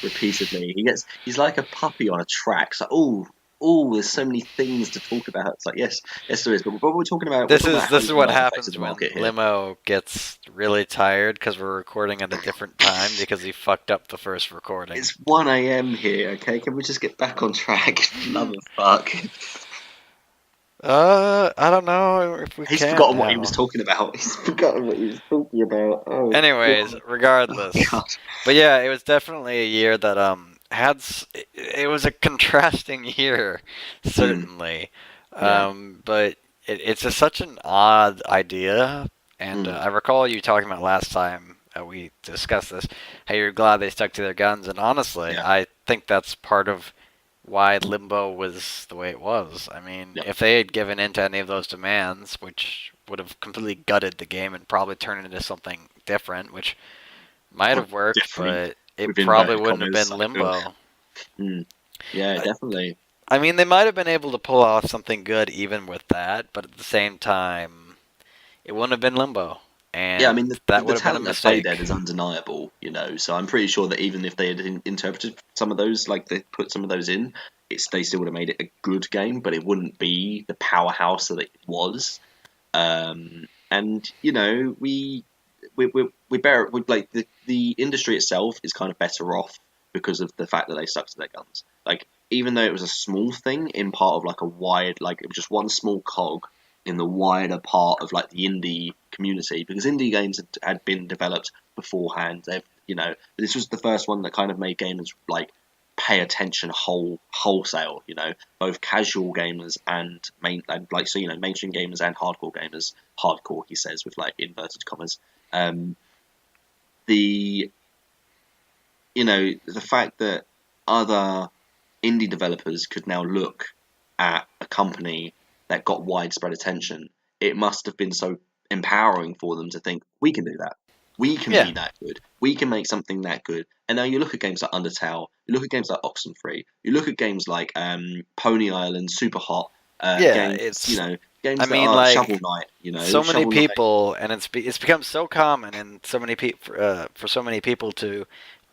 repeatedly. He's like a puppy on a track. It's like, there's so many things to talk about. It's like, yes, yes, there is. But what we're This talking is about how this you is can what artifacts happens the when market here. Limo gets really tired because we're recording at a different time because he fucked up the first recording. It's 1 a.m. here. Okay, can we just get back on track? Love of fuck. I don't know if we He's can forgotten what he was now. talking about. He's forgotten what he was talking about. Oh Anyways, god. Oh regardless, god. but yeah, it was definitely a year that it was a contrasting year, Mm, certainly. yeah. But it's just such an odd idea, and Mm, I recall you talking about last time we discussed this, how you're glad they stuck to their guns, and honestly, yeah. I think that's part of why Limbo was the way it was. I mean, Yep. if they had given in to any of those demands, which would have completely gutted the game and probably turned it into something different, which might Well, have worked, definitely but it with probably inverted wouldn't have commas. been Like, ugh. Limbo. Mm, yeah, I, definitely. I mean, they might have been able to pull off something good even with that, but at the same time, it wouldn't have been Limbo, Yeah, I mean and that the would have been a talent at play there mistake. is undeniable. So I'm pretty sure that even if they had interpreted some of those, like they put some of those in, they still would have made it a good game, but it wouldn't be the powerhouse that it was. And we better like the industry itself is kind of better off because of the fact that they stuck to their guns. Like even though it was a small thing in part of like a wide, like it was just one small cog in the wider part of like the indie community, because indie games had been developed beforehand. This was the first one that kind of made gamers like pay attention wholesale. Both casual gamers and mainstream gamers and hardcore gamers. Hardcore, he says with like inverted commas. Um, the the fact that other indie developers could now look at a company that got widespread attention, it must have been so empowering for them to think, we can do that. We can Yeah, be that good. We can make something that good. And now you look at games like Undertale, you look at games like Oxenfree, you look at games like Pony Island, Super Hot, yeah. games, I games that mean, are Shovel like Knight, so many Shovel Knight. people, and it's become so common, and so many people for so many people to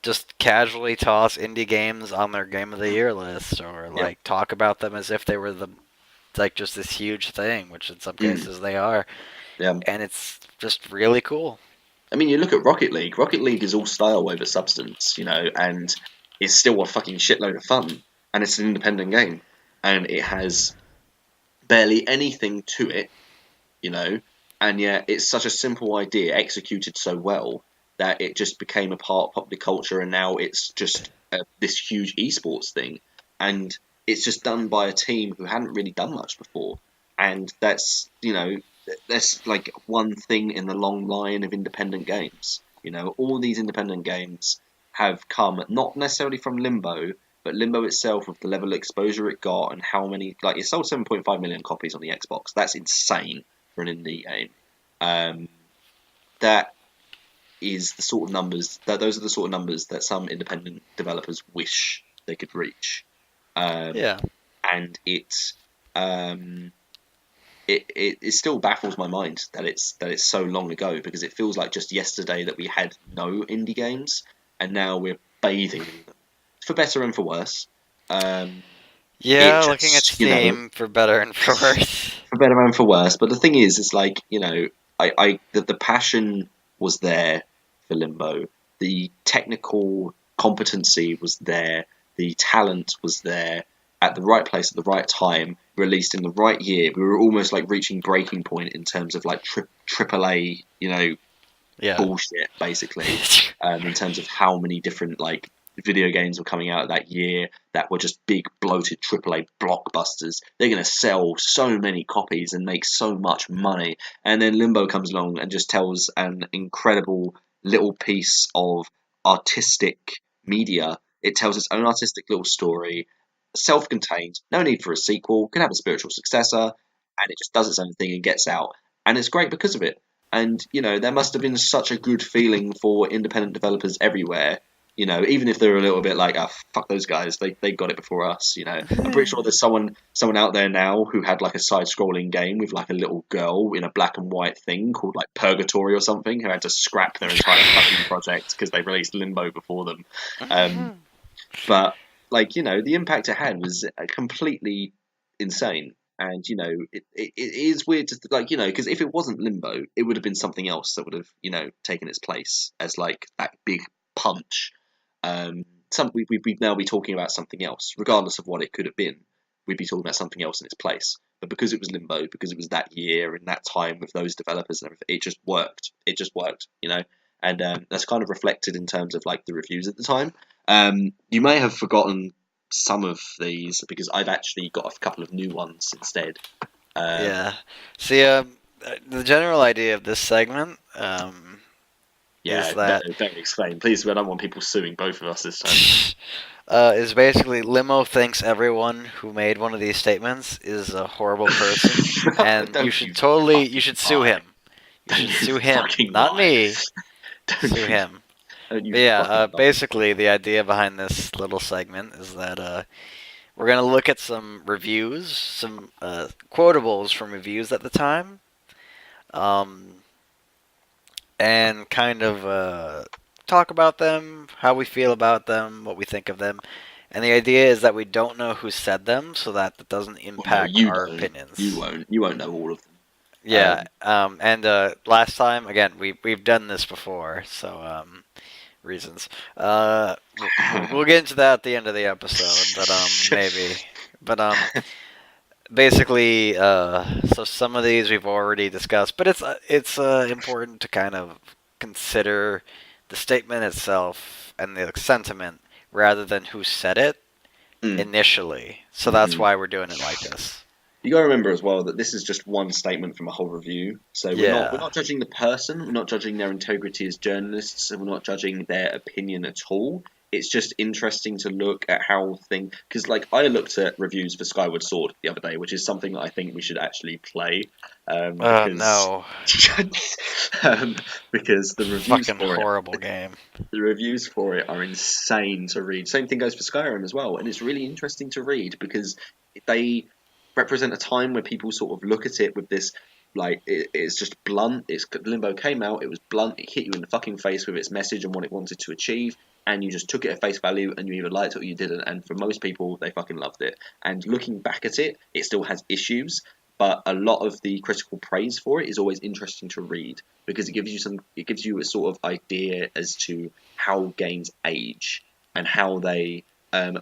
just casually toss indie games on their game of the year list, or Yeah. like talk about them as if they were the like just this huge thing, which in some Mm. cases they are, Yeah. and it's just really cool. I mean, you look at Rocket League. Rocket League is all style over substance, and it's still a fucking shitload of fun. And it's an independent game, and it has barely anything to it, you know, and yet it's such a simple idea executed so well that it just became a part of popular culture, and now it's just this huge esports thing, and it's just done by a team who hadn't really done much before, and that's like one thing in the long line of independent games. All these independent games have come not necessarily from Limbo, but Limbo itself, with the level of exposure it got and how many, like, it sold 7.5 million copies on the Xbox. That's insane for an indie game. Um, that is the sort of numbers that those are the sort of numbers that some independent developers wish they could reach. Um, Yeah. and um, it still baffles my mind that it's so long ago, because it feels like just yesterday that we had no indie games, and now we're bathing in them, for better and for worse. Um, it Yeah, looking at just Steam for better and for worse. for better and for worse. But the thing is, it's like, the passion was there for Limbo. The technical competency was there. The talent was there, at the right place at the right time. Released in the right year. We were almost like reaching breaking point in terms of like triple A, Yeah. bullshit, basically, in terms of how many different like video games were coming out that year that were just big bloated AAA blockbusters. They're going to sell so many copies and make so much money, and then Limbo comes along and just tells an incredible little piece of artistic media. It tells its own artistic little story, self-contained, no need for a sequel, can have a spiritual successor, and it just does its own thing and gets out, and it's great because of it. And there must have been such a good feeling for independent developers everywhere. Even if they were a little bit like, "Ah, fuck those guys, they got it before us." I'm pretty sure there's someone out there now who had like a side-scrolling game with like a little girl in a black and white thing called like Purgatory or something, who had to scrap their entire fucking project because they released Limbo before them. Um, but like, the impact it had was completely insane. And it is weird to like, because if it wasn't Limbo, it would have been something else that would have taken its place as like that big punch. We'd now be talking about something else, regardless of what it could have been. We'd be talking about something else in its place. But because it was Limbo, because it was that year and that time with those developers and everything, it just worked. It just worked. And that's kind of reflected in terms of like the reviews at the time. You may have forgotten some of these because I've actually got a couple of new ones instead. Yeah. See, the general idea of this segment is Yeah, no, that don't explain, please. I don't want people suing both of us this time. is basically Limo thinks everyone who made one of these statements is a horrible person, and Don't you should sue lie. him. You Don't should you sue him, fucking not lie. me. Don't Sue you, him. don't you But yeah, fucking lie. basically the idea behind this little segment is that we're gonna look at some reviews, some quotables from reviews at the time, um, and kind of talk about them, how we feel about them, what we think of them. And the idea is that we don't know who said them, so that it doesn't Well, no, impact you our don't. You opinions. won't. You won't know all of them. Yeah, and last time, again, we've done this before, so reasons. We'll get into that at the end of the episode, but maybe. But basically, so some of these we've already discussed, but it's important to kind of consider the statement itself and the sentiment rather than who said it Mm. initially. So that's Mhm. why we're doing it like this. You got to remember as well that this is just one statement from a whole review. So we're Yeah. not judging the person, we're not judging their integrity as journalists, and we're not judging their opinion at all. It's just interesting to look at how things, because like I looked at reviews for Skyward Sword the other day, which is something that I think we should actually play, because No. um, because the reviews Fucking for it horrible game. the reviews for it are insane to read. Same thing goes for Skyrim as well, and it's really interesting to read because they represent a time where people sort of look at it with this like it's just blunt. Limbo came out, it was blunt, it hit you in the fucking face with its message and what it wanted to achieve. and you just took it at face value, and you either liked it or you didn't. And for most people, they fucking loved it. And looking back at it, it still has issues, but a lot of the critical praise for it is always interesting to read because it gives you a sort of idea as to how games age and how they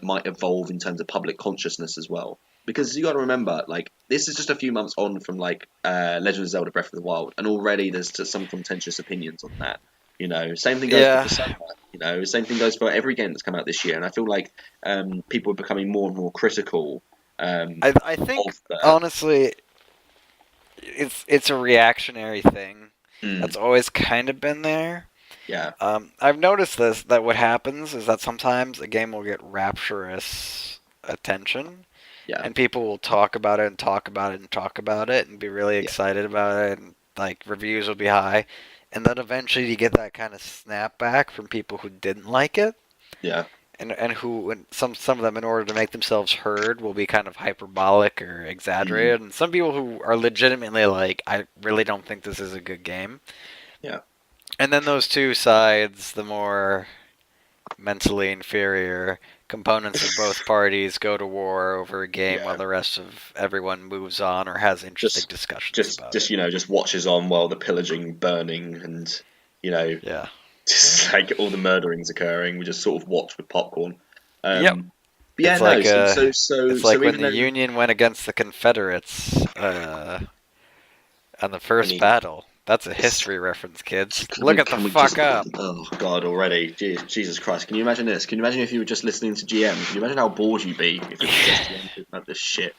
might evolve in terms of public consciousness as well. Because you got to remember, like, this is just a few months on from like Legend of Zelda: Breath of the Wild, and already there's just some contentious opinions on that. Same thing goes for Yeah, Persona. Same thing goes for every game that's come out this year, and I feel like people are becoming more and more critical I of think that. honestly, it's a reactionary thing. Mm, That's always kind of been there. yeah, I've noticed this that what happens is that sometimes a game will get rapturous attention, yeah, and people will talk about it and talk about it and talk about it and be really yeah, excited about it, and like reviews will be high, and then eventually you get that kind of snapback from people who didn't like it, yeah. and who and some of them in order to make themselves heard will be kind of hyperbolic or Mm, exaggerated, and some people who are legitimately like, I really don't think this is a good game. yeah, And then those two sides, the more mentally inferior components of both parties, go to war over a game while yeah. the rest of everyone moves on or has interesting Just, discussions just, about just it. just watches on while the pillaging, burning, and you know, Yeah. just like all the murdering's occurring. We just sort of watch with popcorn. Yep. But yeah, It's no. like So, uh so, so, it's like so when even the though Union went against the Confederates on the I first mean, battle. That's a it's history reference, kids. can Look we it the can we fuck just up. oh god already Jesus Christ, can you imagine this? Can you imagine if you were just listening to GM? Can you imagine how bored you'd be if it was just GM talking about this shit?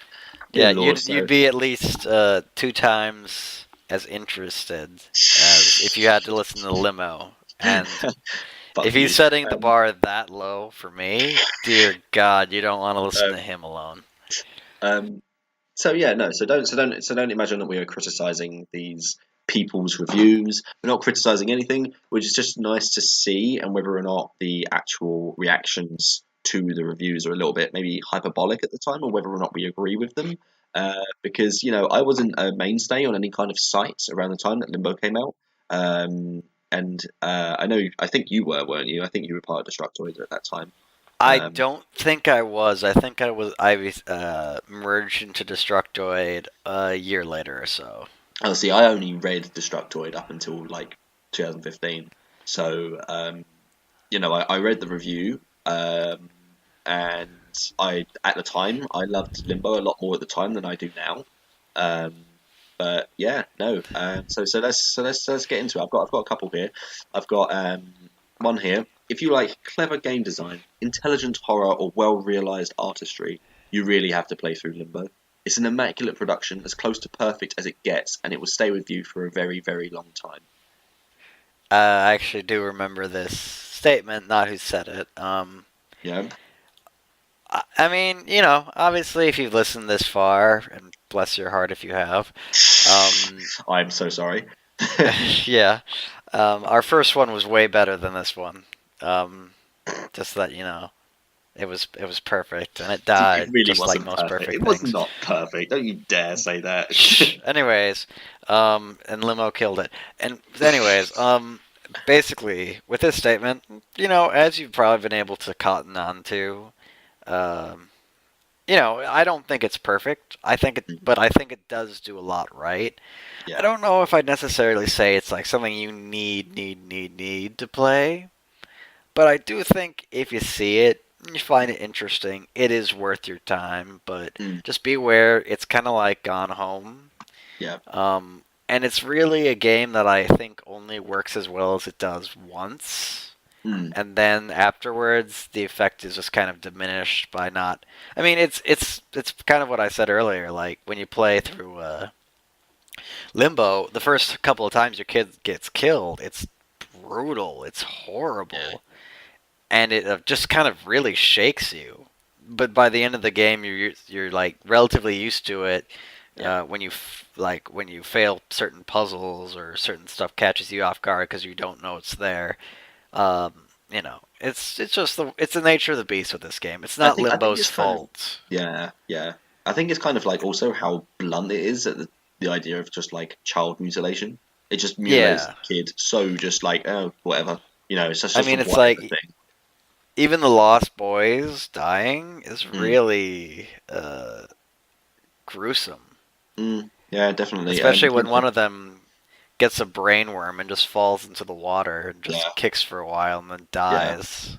Good Yeah, lord. you'd So be at least two times as interested as if you had to listen to Limo. And fuck if he's you. setting the um, bar that low for me, dear God, you don't want to listen um, to him alone. um, so yeah, no. So don't imagine that we are criticizing these people's reviews. We're not criticizing anything. Which is just nice to see, and whether or not the actual reactions to the reviews are a little bit maybe hyperbolic at the time, or whether or not we agree with them. Because I wasn't a mainstay on any kind of site around the time that Limbo came out. And I think you were, weren't you? I think you were part of Destructoid at that time. I Um, don't think I was. I think I merged into Destructoid a year later or so. Oh, see, I only read Destructoid up until like 2015. So, I read the review, and I at the time I loved Limbo a lot more at the time than I do now. Um, but yeah, no. So let's get into it. I've got a couple here. I've got one here. If you like clever game design, intelligent horror, or well realized artistry, you really have to play through Limbo. It's an immaculate production, as close to perfect as it gets, and it will stay with you for a very, very long time. I actually do remember this statement, not who said it. Yeah. I mean, obviously, if you've listened this far, and bless your heart if you have, um, I'm so sorry. yeah, our first one was way better than this one. Um, just that it was perfect, and it It died really just like wasn't most perfect. perfect It was things. not perfect. Don't you dare say that. Shh. Anyways, and Limo killed it. And anyways, basically with this statement, as you've probably been able to cotton on to, um, I don't think it's perfect. But I think it does do a lot right. I Yeah. don't know if I'd necessarily say it's like something you need to play, but I do think if you see it, and you find it interesting, it is worth your time. But Mm, just be aware, it's kind of like Gone Home. yeah. And it's really a game that I think only works as well as it does once. Mm, And then afterwards, the effect is just kind of diminished by not. I mean, it's kind of what I said earlier. Like when you play through Limbo, the first couple of times your kid gets killed, it's brutal, it's yeah. horrible, and it just kind of really shakes you. But by the end of the game, you're like relatively used to it. Yeah. When you fail certain puzzles or certain stuff catches you off guard because you don't know it's there. It's the nature of the beast with this game. It's I not think I think Limbo's it's kind of fault. yeah, yeah. I think it's kind of like also how blunt it is at the idea of just like child mutilation. It just mutilates Yeah, the kid so just like, oh, whatever. It's just I just a mean it's whatever like thing. even the Lost Boys dying is Mm, really gruesome, yeah, definitely. especially when one of them gets a brainworm and just falls into the water and Yeah, just kicks for a while and then yeah. dies.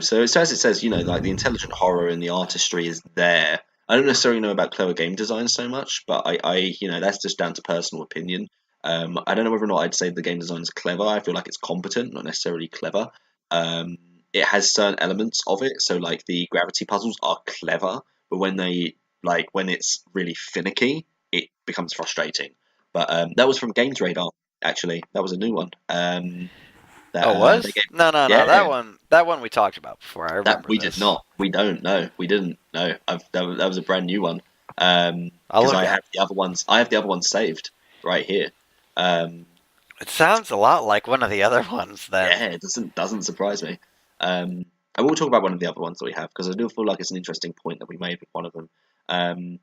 So as it says, like the intelligent horror and the artistry is there. I don't necessarily know about clever game design so much, but that's just down to personal opinion. I don't know whether or not I'd say the game design is clever. I feel like it's competent, not necessarily clever. Um, it has certain elements of it, so like the gravity puzzles are clever, but when it's really finicky, it becomes frustrating. But that was from Games Radar, actually. That was a new one. That Oh, they was? gave, No, no, no. yeah. That one we talked about before. I That remember we did this. not. We don't know. We didn't know. That was a brand new one. I'll Because look I at. have the other ones. I have the other ones saved right here. Um, It sounds a lot like one of the other ones. Then. yeah, it doesn't surprise me. Um, I will talk about one of the other ones that we have because I do feel like it's an interesting point that we made with one of them. Um,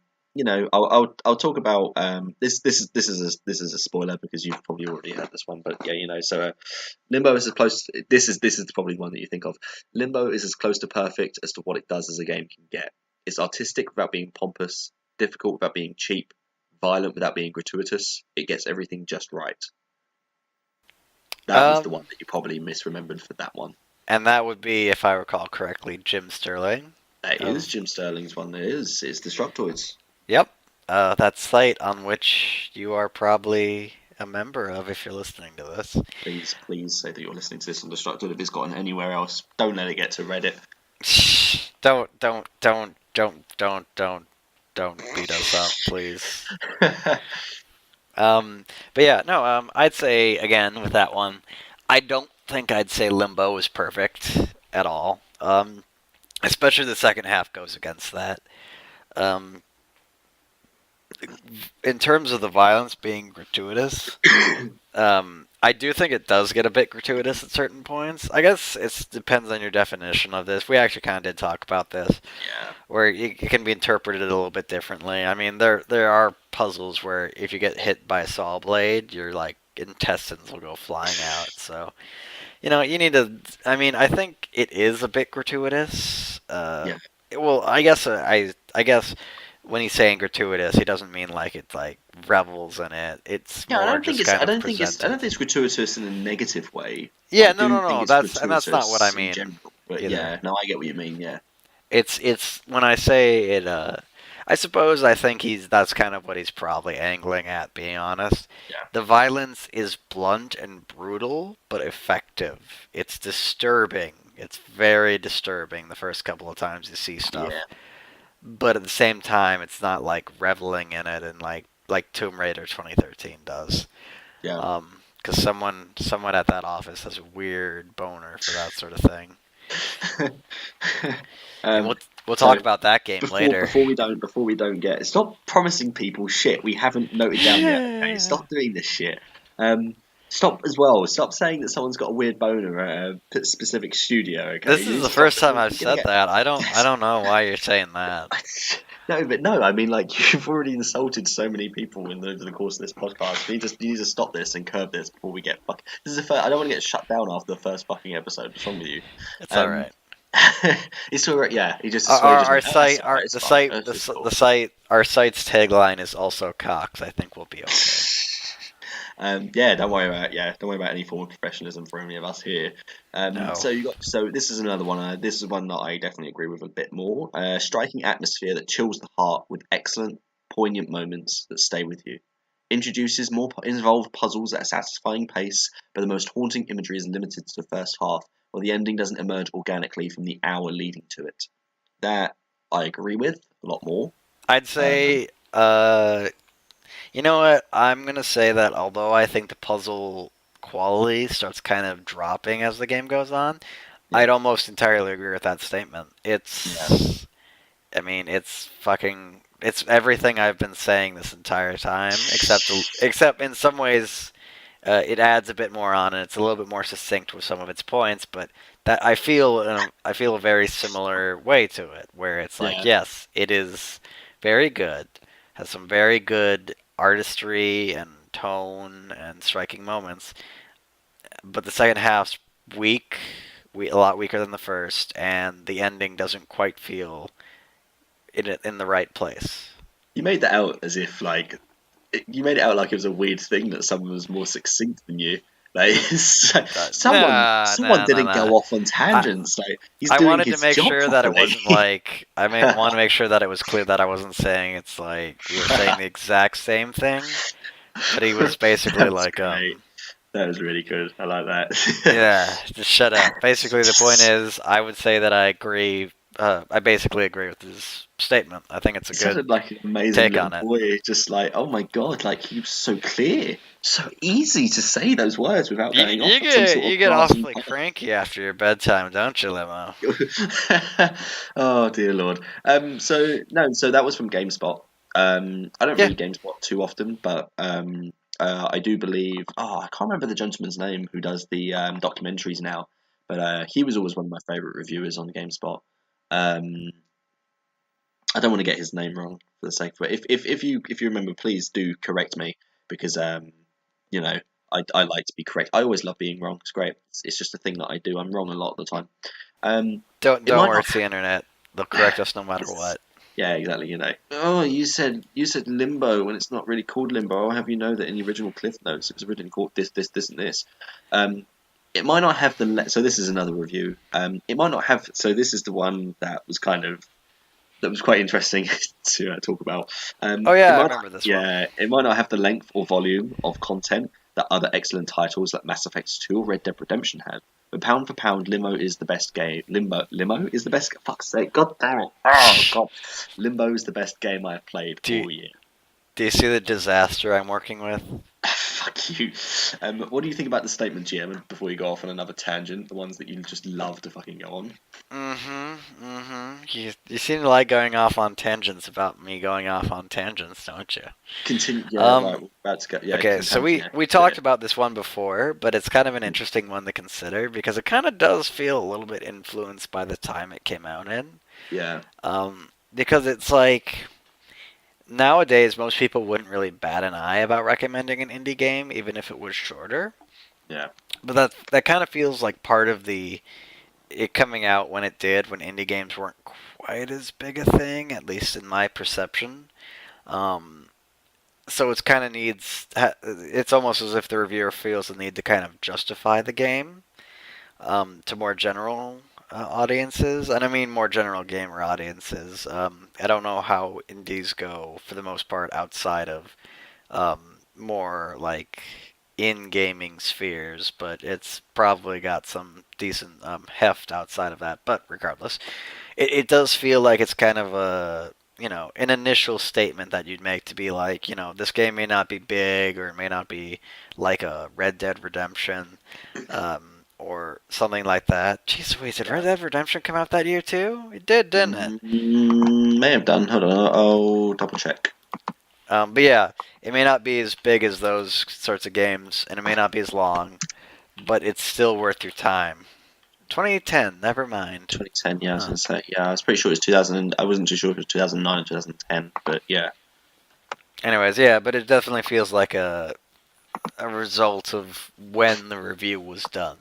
I'll talk about this is a spoiler because you've probably already heard this one, but yeah, Limbo is as close. This is probably one that you think of. Limbo is as close to perfect as to what it does as a game can get. It's artistic without being pompous, difficult without being cheap, violent without being gratuitous. It gets everything just right. That was the Um, one that you probably misremembered for that one. and that would be, if I recall correctly, Jim Sterling. That is Of Jim Sterling's one. It is. It's Destructoids. yep, that site on which you are probably a member of if you're listening to this. Please say that you're listening to this on Destructoid. If it's gotten anywhere else, don't let it get to Reddit. Don't beat us up, please. But yeah, no. I'd say again with that one, I don't think I'd say Limbo is perfect at all. Especially the second half goes against that. Um, in terms of the violence being gratuitous, I do think it does get a bit gratuitous at certain points. I guess it depends on your definition of this. We actually kind of did talk about this, Yeah. where it can be interpreted a little bit differently. I mean, there are puzzles where if you get hit by a saw blade, your like intestines will go flying out. So you need to. I mean, I think it is a bit gratuitous. Yeah. Well, I guess when he's saying gratuitous, he doesn't mean like it like revels in it. It's Yeah, more just kind of I don't presented. think it's gratuitous in a negative way. I Yeah, no, do no, think no. it's That's not what I gratuitous in mean general. But either. yeah, no, I get what you mean. Yeah. It's when I say it. I suppose I think that's kind of what he's probably angling at. Being honest, Yeah. the violence is blunt and brutal, but effective. It's disturbing. It's very disturbing the first couple of times you see Yeah. stuff, but at the same time, it's not like reveling in it and like Tomb Raider 2013 does. Yeah. Because someone at that office has a weird boner for that sort of thing, and um. we'll talk So about that game later. before we don't get stop promising people shit we haven't noted down yet. Okay, stop doing this shit. Um. Stop as well. Stop saying that someone's got a weird boner at a specific studio. Okay, This you is need the to stop first it. time We're I've gonna said get. that. I don't know why you're saying that. No, but no, I mean, like you've already insulted so many people over the course of this podcast. You need to stop this and curb this before we get fuck. This is the first. I don't want to get shut down after the first fucking episode. What's wrong with you? It's all Um, right. it's all right. Yeah, Our, he our, just our went. Oh, that's site, all right. It's fine. It's the cool. site, our site's tagline is also cocks. I think we'll be okay. Yeah, don't worry about any form of professionalism for any of us here. No, So this is another one. This is one that I definitely agree with a bit more. Striking atmosphere that chills the heart with excellent, poignant moments that stay with you. Introduces more involved puzzles at a satisfying pace, but the most haunting imagery is limited to the first half, while the ending doesn't emerge organically from the hour leading to it. That I agree with a lot more. I'd Um, say. You know what? I'm gonna say that although I think the puzzle quality starts kind of dropping as the game goes on, yeah, I'd almost entirely agree with that statement. yeah, I mean, it's fucking, it's everything I've been saying this entire time, except in some ways, it adds a bit more on, and it's a little bit more succinct with some of its points. But that I feel a very similar way to it, where it's like, yeah, yes, it is very good, has some very good artistry and tone and striking moments, but the second half's weak, a lot weaker than the first, and the ending doesn't quite feel in the right place. You made that out as if like you made it out like it was a weird thing that someone was more succinct than you. Like Nah, someone nah, nah, didn't go nah. off on I tangents. Like he's I doing wanted to his make job sure that it properly. wasn't like want to make sure that it was clear that I wasn't saying it's like we were saying the exact same thing, but he was basically That's like great. That was really good. I like that. yeah, just shut up. Basically, the point is, I would say that I agree. I basically agree with his statement. I think it's a He good sounded like an amazing take little on it. boy, just like, oh my God, like he was so clear, so easy to say those words without You going off you on some get sort of you get garden awfully cranky after your bedtime, don't you, Limo? path. Oh dear Lord. So no, so that was from GameSpot. I don't Yeah. read GameSpot too often, but I do believe. Oh, I can't remember the gentleman's name who does the documentaries now, but he was always one of my favorite reviewers on GameSpot. Um, I don't want to get his name wrong for the sake of it. If you remember, please do correct me because you know I like to be correct. I always love being wrong. It's great. It's just a thing that I do. I'm wrong a lot of the time. Um, it Don't might worry, not. it's the internet. They'll correct us no matter what. Yeah, exactly. Oh, you said limbo when it's not really called limbo. I'll have you know that in the original Cliff Notes, it was originally called this, and this. Um, it might not have so this is another review. It might not have. So this is the one that was quite interesting to talk about. Oh yeah, I remember this one. It might not have the length or volume of content that other excellent titles like Mass Effect 2 or Red Dead Redemption have. But pound for pound, Limo is the best game. Limo is the best. Fuck's sake! God damn it! Oh god, Limbo is the best game I've played Do you, all year. do you see the disaster I'm working with? Fuck you. What do you think about the statement, GM? Before you go off on another tangent, the ones that you just love to fucking go on. You seem to like going off on tangents about me going off on tangents, don't you? Continue. Yeah, right. Um, We're about to go. Yeah, okay, so continue. we Go talked ahead. about this one before, but it's kind of an interesting one to consider because it kind of does feel a little bit influenced by the time it came out in. Yeah. Because it's like nowadays most people wouldn't really bat an eye about recommending an indie game, even if it was shorter. Yeah. But that kind of feels like part of the it coming out when it did, when indie games weren't quite as big a thing, at least in my perception. Um, so it's kind of needs. It's almost as if the reviewer feels the need to kind of justify the game to more general audiences, and I mean more general gamer audiences. I don't know how indies go for the most part outside of more like in gaming spheres, but it's probably got some decent heft outside of that. But regardless, it does feel like it's kind of a an initial statement that you'd make to be like, this game may not be big or it may not be like a Red Dead Redemption or something like that. Jeez, wait, did Yeah. Red Dead Redemption come out that year too? It did, didn't it? May have done. Hold on. I'll double check. But yeah, it may not be as big as those sorts of games, and it may not be as long, but it's still worth your time. 2010, never mind. 2010. Yeah, I was Huh. gonna say. Yeah, I was pretty sure it was 2000. I wasn't too sure if it was 2009 or 2010, but yeah. Anyways, yeah, but it definitely feels like a result of when the review was done.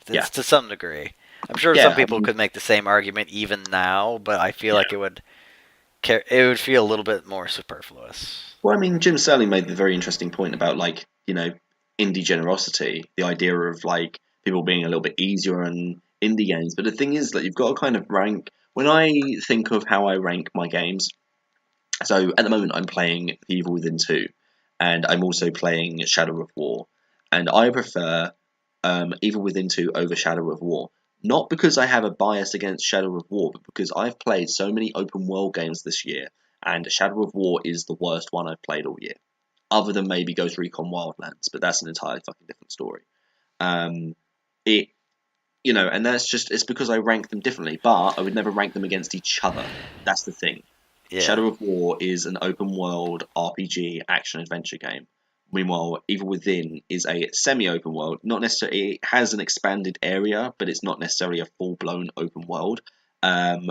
Yeah. It's to some degree. I'm sure some Yeah. I people mean, could make the same argument even now, but I feel yeah. like it would feel a little bit more superfluous. Well, I mean, Jim Sterling made the very interesting point about like indie generosity, the idea of like people being a little bit easier on indie games. But the thing is that you've got to kind of rank. When I think of how I rank my games, so at the moment I'm playing The Evil Within 2, and I'm also playing Shadow of War, and I prefer Evil Within 2 over Shadow of War. Not because I have a bias against Shadow of War, but because I've played so many open world games this year, and Shadow of War is the worst one I've played all year. Other than maybe Ghost Recon Wildlands, but that's an entirely fucking different story. Um, it, and that's just it's because I rank them differently, but I would never rank them against each other. That's the thing. Yeah. Shadow of War is an open world RPG action adventure game. Meanwhile, Evil Within is a semi-open world. Not necessarily, it has an expanded area, but it's not necessarily a full-blown open world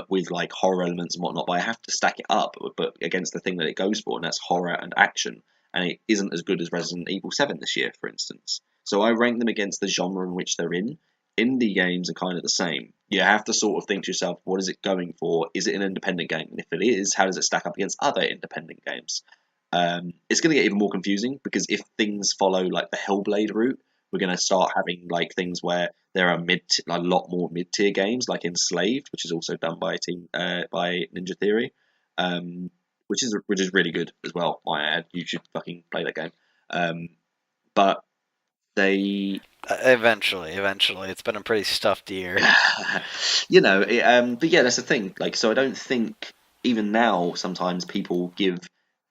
with like horror elements and whatnot. But I have to stack it up, but against the thing that it goes for, and that's horror and action. And it isn't as good as Resident Evil 7 this year, for instance. So I rank them against the genre in which they're in. indie games are kind of the same. You have to sort of think to yourself, what is it going for? Is it an independent game? And if it is, how does it stack up against other independent games? It's going to get even more confusing because if things follow like the Hellblade route, we're going to start having like things where there are a lot more mid-tier games like Enslaved, which is also done by a team by Ninja Theory, which is really good as well. My ad, you should fucking play that game. But they Eventually, it's been a pretty stuffed year. but yeah, that's the thing. Like, so I don't think even now sometimes people give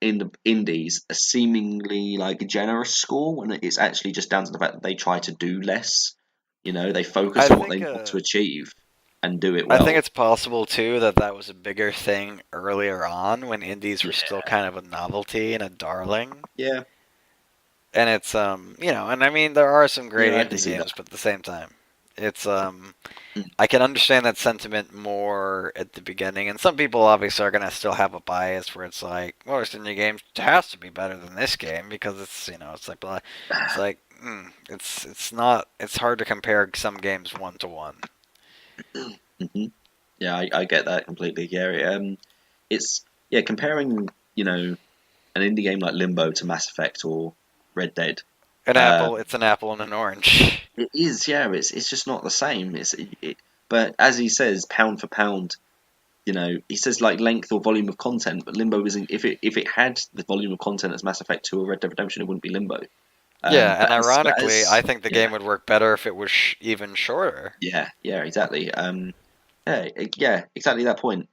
in the indies a seemingly like generous score when it's actually just down to the fact that they try to do less. They I focus on what they think want to achieve and do it I think well. it's possible too that that was a bigger thing earlier on when indies were still Yeah, kind of a novelty and a darling. yeah, And it's and I mean there are some great yeah. I can indie see that. games, but at the same time, it's Mm. I can understand that sentiment more at the beginning, and some people obviously are gonna still have a bias where it's like, well, this indie game has to be better than this game because it's like it's like it's not it's hard to compare some games one to one. hmm Yeah, I get that completely. Yeah, it's yeah comparing an indie game like Limbo to Mass Effect or Red Dead. It's an apple and an orange. It is, yeah. It's just not the same. But as he says, pound for pound, he says like length or volume of content. But Limbo isn't. If it had the volume of content as Mass Effect 2 or Red Dead Redemption, it wouldn't be Limbo. Yeah, But and but ironically, as I think the yeah, game would work better if it was even shorter. yeah, exactly. Yeah, yeah, exactly that point.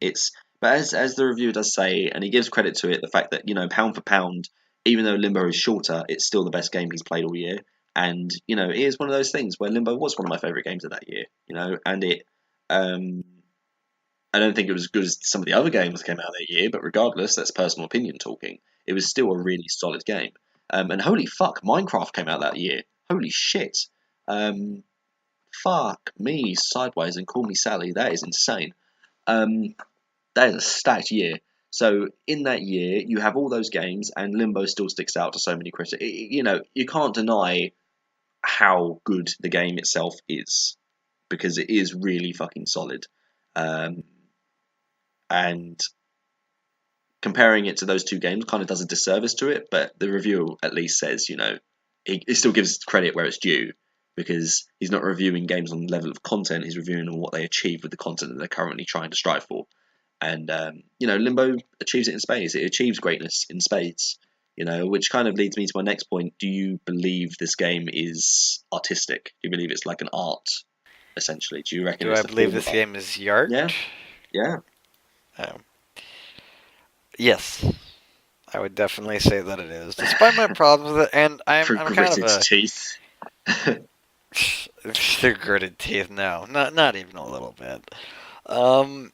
But as the reviewer does say, and he gives credit to it, the fact that pound for pound, even though Limbo is shorter, it's still the best game he's played all year. And it is one of those things where Limbo was one of my favorite games of that year. And um, I don't think it was as good as some of the other games that came out that year, but regardless, that's personal opinion talking. It was still a really solid game. And holy fuck, Minecraft came out that year. Holy shit. Um, Fuck me sideways and call me Sally. That is insane. Um, that is a stacked year. So in that year, you have all those games, and Limbo still sticks out to so many critics. You can't deny how good the game itself is because it is really fucking solid. Um, and comparing it to those two games kind of does a disservice to it. But the reviewer at least says, he still gives credit where it's due because he's not reviewing games on the level of content; he's reviewing on what they achieve with the content that they're currently trying to strive for. And Limbo achieves it in spades. It achieves greatness in spades. Which kind of leads me to my next point. Do you believe this game is artistic? Do you believe it's like an art, essentially? Do you reckon Do it's I a believe form of this art? game is Yart? Yeah, yeah. Um, yes, I would definitely say that it is. Despite my problems with it, and Through I'm kind of gritted a teeth. through gritted teeth. No, not even a little bit. Um,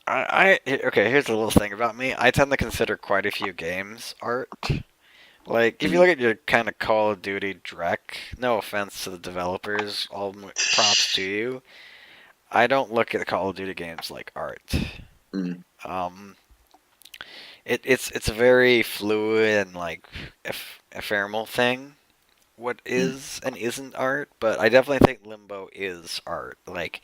okay. Here's a little thing about me. I tend to consider quite a few games art. Like, if you Mm. look at your kind of Call of Duty Drek, no offense to the developers, props to you. I don't look at Call of Duty games like art. Mm. Um, it's a very fluid and like ephemeral thing. What Mm. is and isn't art, but I definitely think Limbo is art. Like,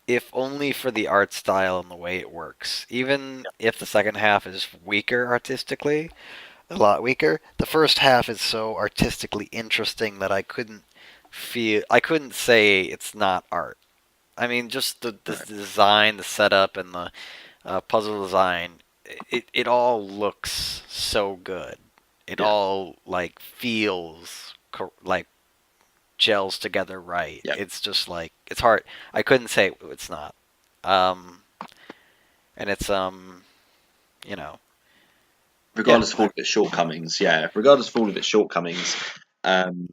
if only for the art style and the way it works. Even if the second half is weaker artistically, a lot weaker, the first half is so artistically interesting that I couldn't say it's not art. I mean, just the Right. design, the setup, and the puzzle design, it all looks so good. It Yeah. all like feels like gels together right. Yeah. It's just like it's hard. I couldn't say it's not. Um, and it's you know, yeah. Regardless of all of its shortcomings, yeah. Regardless of all of its shortcomings, um,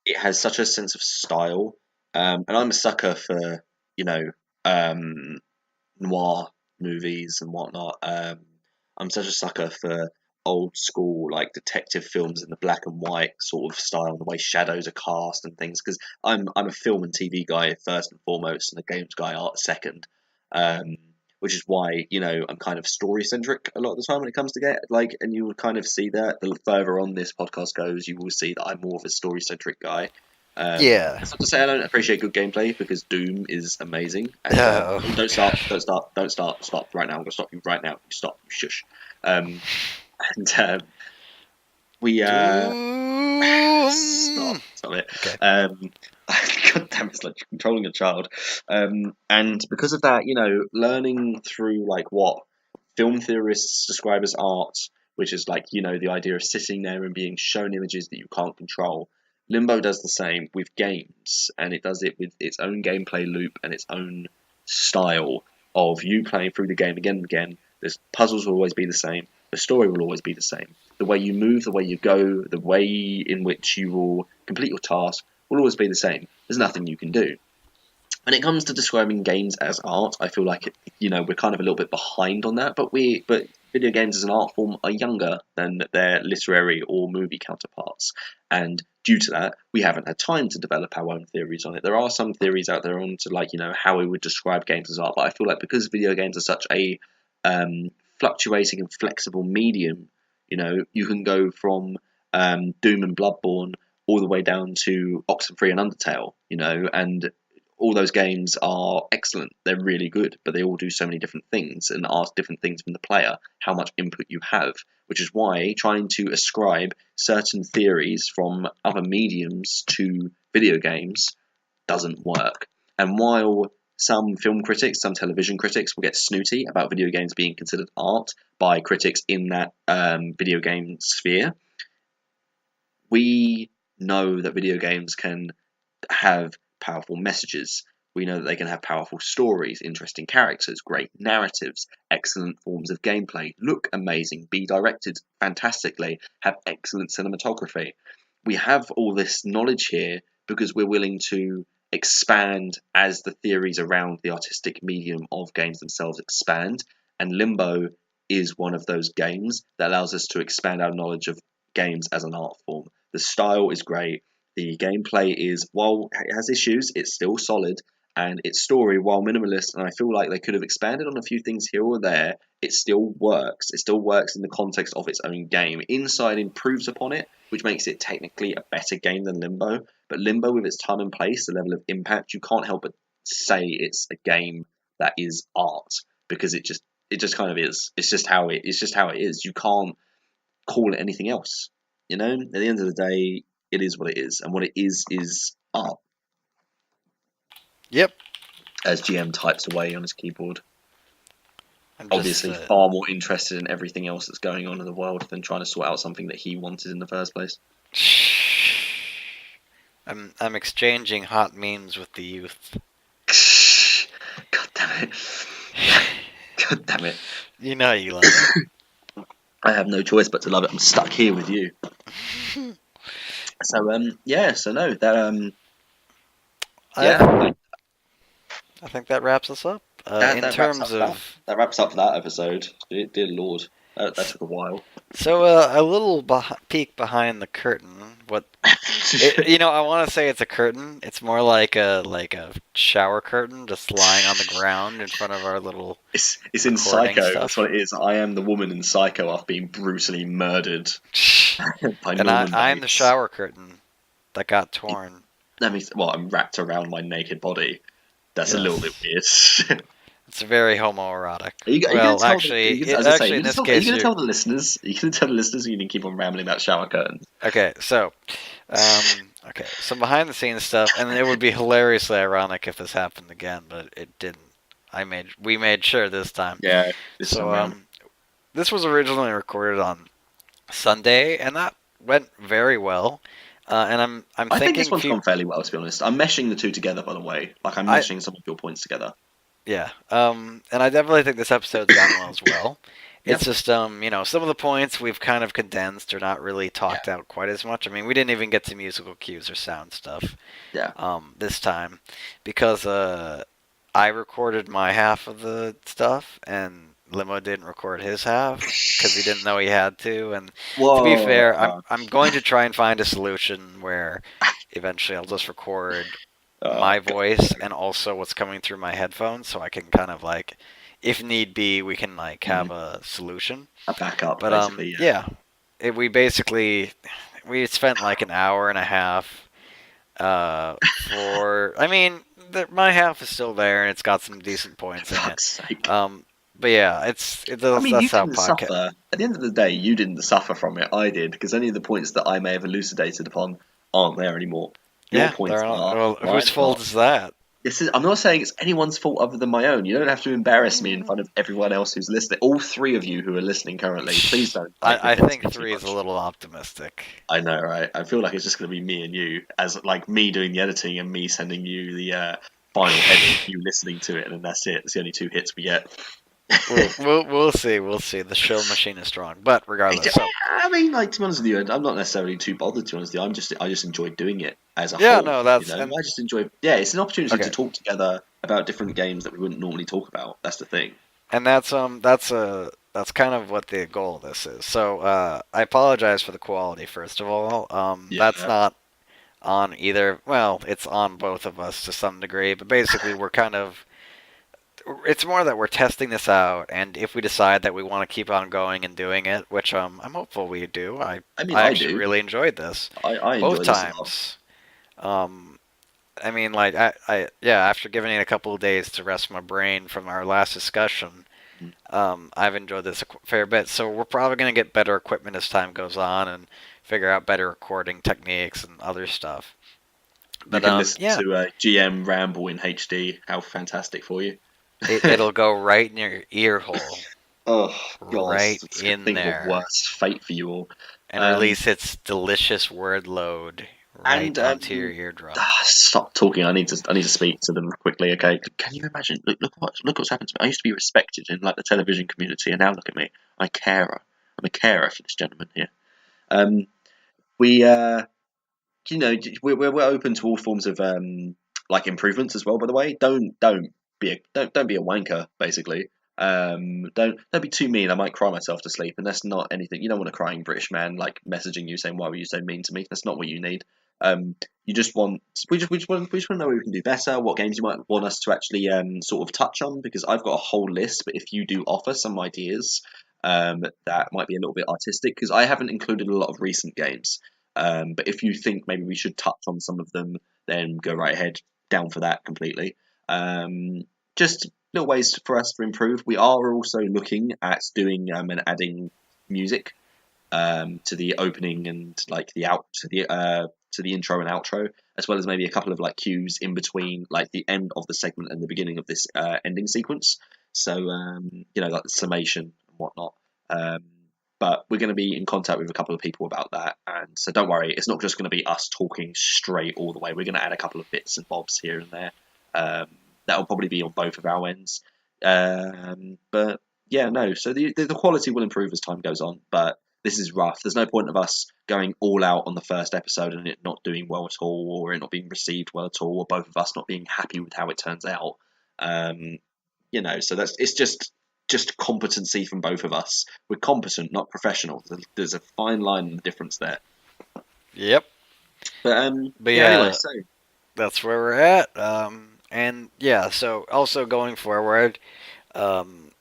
it has such a sense of style. And I'm a sucker for you know um, noir movies and whatnot. I'm such a sucker for old school like detective films in the black and white sort of style, the way shadows are cast and things. Because I'm a film and TV guy first and foremost, and a games guy art second. Um, which is why I'm kind of story centric a lot of the time when it comes to get like, and you will kind of see that the further on this podcast goes, you will see that I'm more of a story centric guy. Yeah. That's not to say I don't appreciate good gameplay because Doom is amazing. And Oh. don't stop right now. I'm gonna stop you right now. Stop, shush. Um, and we Doom. stop it. Okay. God damn, it's like controlling a child. And because of that, learning through like what film theorists describe as art, which is like, the idea of sitting there and being shown images that you can't control. Limbo does the same with games, and it does it with its own gameplay loop and its own style of you playing through the game again and again. The puzzles will always be the same. The story will always be the same. The way you move, the way you go, the way in which you will complete your task will always be the same. There's nothing you can do. When it comes to describing games as art, I feel like we're kind of a little bit behind on that. But video games as an art form are younger than their literary or movie counterparts, and due to that, we haven't had time to develop our own theories on it. There are some theories out there on to like how we would describe games as art, but I feel like because video games are such a fluctuating and flexible medium, you can go from Doom and Bloodborne all the way down to Oxenfree and Undertale, and all those games are excellent. They're really good, but they all do so many different things and ask different things from the player, how much input you have, which is why trying to ascribe certain theories from other mediums to video games doesn't work. And while some film critics, some television critics will get snooty about video games being considered art by critics in that video game sphere, we know that video games can have powerful messages. We know that they can have powerful stories, interesting characters, great narratives, excellent forms of gameplay, look amazing, be directed fantastically, have excellent cinematography. We have all this knowledge here because we're willing to expand as the theories around the artistic medium of games themselves expand. And Limbo is one of those games that allows us to expand our knowledge of games as an art form. The style is great. The gameplay is, while it has issues, it's still solid, and its story, while minimalist, and I feel like they could have expanded on a few things here or there, it still works. It still works in the context of its own game. Inside improves upon it, which makes it technically a better game than Limbo. But Limbo, with its time and place, the level of impact, you can't help but say it's a game that is art because it just kind of is. It's just how it is. You can't call it anything else. At the end of the day, it is what it is, and what it is art. Yep. As GM types away on his keyboard, I'm just. obviously far more interested in everything else that's going on in the world than trying to sort out something that he wanted in the first place. I'm exchanging hot memes with the youth. God damn it! God damn it! You know you love it. I have no choice but to love it. I'm stuck here with you. So yeah. So no, that yeah. I think that wraps us up. In That wraps terms up that. of That wraps up that episode. Dear Lord, that took a while. so a little peek behind the curtain. What I want to say it's a curtain. It's more like a shower curtain, just lying on the ground in front of our little It's in recording Psycho. stuff. That's what it is. I am the woman in Psycho after being brutally murdered by And Norman I'm the Bates. shower curtain that got torn. I'm wrapped around my naked body. That's a little bit Yes. weird. It's very homoerotic. Are you going Well, to tell? actually, As I say, actually, in this case, are you going to tell the listeners? Are you going to tell the listeners? You can keep on rambling about shower curtains. okay. So, some behind the scenes stuff, and it would be hilariously ironic if this happened again, but it didn't. We made sure this time. Yeah, this time So, around. this was originally recorded on Sunday, and that went very well. And I'm I think thinking, this one's gone fairly well, to be honest. I'm meshing the two together, by the way. Like I'm meshing some of your points together. yeah. And I definitely think this episode's gone well as well. Yeah. It's just some of the points we've kind of condensed or not really talked out quite as much. I mean, we didn't even get to musical cues or sound stuff. Yeah. This time because I recorded my half of the stuff and Limo didn't record his half because he didn't know he had to. And to be fair, I'm going to try and find a solution where eventually I'll just record my voice and also what's coming through my headphones, so I can kind of like, if need be, we can like have a solution. A backup, But basically. Yeah. we spent like an hour and a half I mean, my half is still there, and it's got some decent points in it. Fuck's sake. Um, but yeah, I mean, you that's how didn't podcast. suffer. At the end of the day, you didn't suffer from it. I did, because any of the points that I may have elucidated upon aren't there anymore. Your Yeah, points they're not. are, Well, mine whose are fault not. is that? I'm not saying it's anyone's fault other than my own. You don't have to embarrass me in front of everyone else who's listening. All three of you who are listening currently, please don't fight I against think me too three is a much. little optimistic. I know, right? I feel like it's just going to be me and you, as like me doing the editing and me sending you the final edit, you listening to it, and then that's it. It's the only two hits we get. We'll see. We'll see. The show machine is strong, but regardless. So I mean, like to be honest with you, I'm not necessarily too bothered. To be honest with you, I just enjoy doing it as a yeah, whole. no, You that's know, and I just enjoy. Yeah, it's an opportunity to okay, talk together about different games that we wouldn't normally talk about. That's the thing. and that's kind of what the goal of this is. So I apologize for the quality first of all. That's Yeah, not on either. Well, it's on both of us to some degree, but basically we're kind of. It's more that we're testing this out, and if we decide that we want to keep on going and doing it, which I'm hopeful we do. I mean, I I actually do. really enjoyed this I both enjoy this a lot. times. Um, I mean, like yeah, after giving it a couple of days to rest my brain from our last discussion, Mm. I've enjoyed this a fair bit. So we're probably gonna get better equipment as time goes on and figure out better recording techniques and other stuff. You But can listen yeah, to GM ramble in HD. How fantastic for you! it'll go right in your ear hole, Oh God, right just in think of a there, worse fate for you all. and Um, release its delicious word load and right onto your eardrum. Stop talking. I need to speak to them quickly. Okay? Can you imagine? Look what's happened to me. I used to be respected in like the television community, and now look at me. I'm a carer. I'm a carer for this gentleman here. Um, we you know, we're open to all forms of like improvements as well. By the way, don't be a wanker. Basically, don't be too mean. I might cry myself to sleep, and that's not anything. You don't want a crying British man like messaging you saying why were you so mean to me. That's not what you need. You just want we just want to know where we can do better. What games you might want us to actually sort of touch on because I've got a whole list. But if you do offer some ideas. That might be a little bit artistic because I haven't included a lot of recent games. But if you think maybe we should touch on some of them, then go right ahead. Down for that completely. Just little ways for us to improve. We are also looking at doing and adding music to the opening and like the out to the intro and outro, as well as maybe a couple of like cues in between, like the end of the segment and the beginning of this ending sequence. So you know, like the summation and whatnot. Um, but we're going to be in contact with a couple of people about that, and so don't worry, it's not just going to be us talking straight all the way. We're going to add a couple of bits and bobs here and there. Um, that'll probably be on both of our ends. But yeah, no. So the quality will improve as time goes on, but this is rough. There's no point of us going all out on the first episode and it not doing well at all, or it not being received well at all, or both of us not being happy with how it turns out. Um, you know, so that's it's just competency from both of us. We're competent, not professional. There's a fine line in the difference there. Yep. But But yeah. Anyway, yeah, so that's where we're at. And yeah, so also going forward,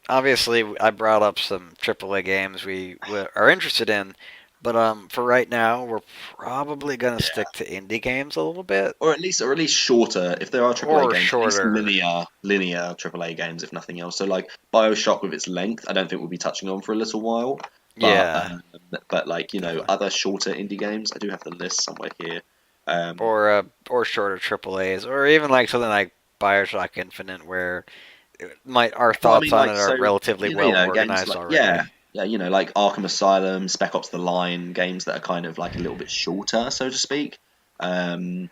obviously I brought up some AAA games we are interested in, but for right now we're probably gonna yeah, stick to indie games a little bit or at least shorter. If there are AAA or games, at least shorter. linear AAA games, if nothing else. So like Bioshock with its length, I don't think we'll be touching on for a little while. But Yeah, like you know, definitely. other shorter indie games, I do have the list somewhere here. Um, Or shorter AAAs, or even like something like Bioshock Infinite, where our well, I thoughts mean, on like it are so relatively well you know, games organized like yeah, already. yeah, you know, like Arkham Asylum, Spec Ops: The Line, games that are kind of like a little bit shorter, so to speak. Um,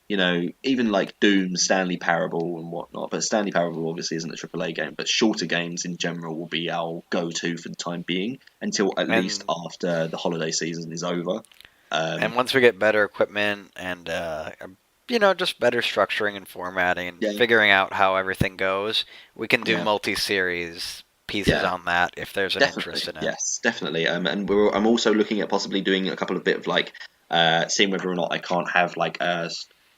you know, even like Doom, Stanley Parable, and whatnot. But Stanley Parable obviously isn't a AAA game, but shorter games in general will be our go-to for the time being until at least And after the holiday season is over. Um, and once we get better equipment and just better structuring and formatting and yeah, figuring out how everything goes, we can do yeah, multi-series pieces yeah, on that if there's an interest definitely, in it. yes, definitely. And I'm also looking at possibly doing a couple of bit of like seeing whether or not I can't have like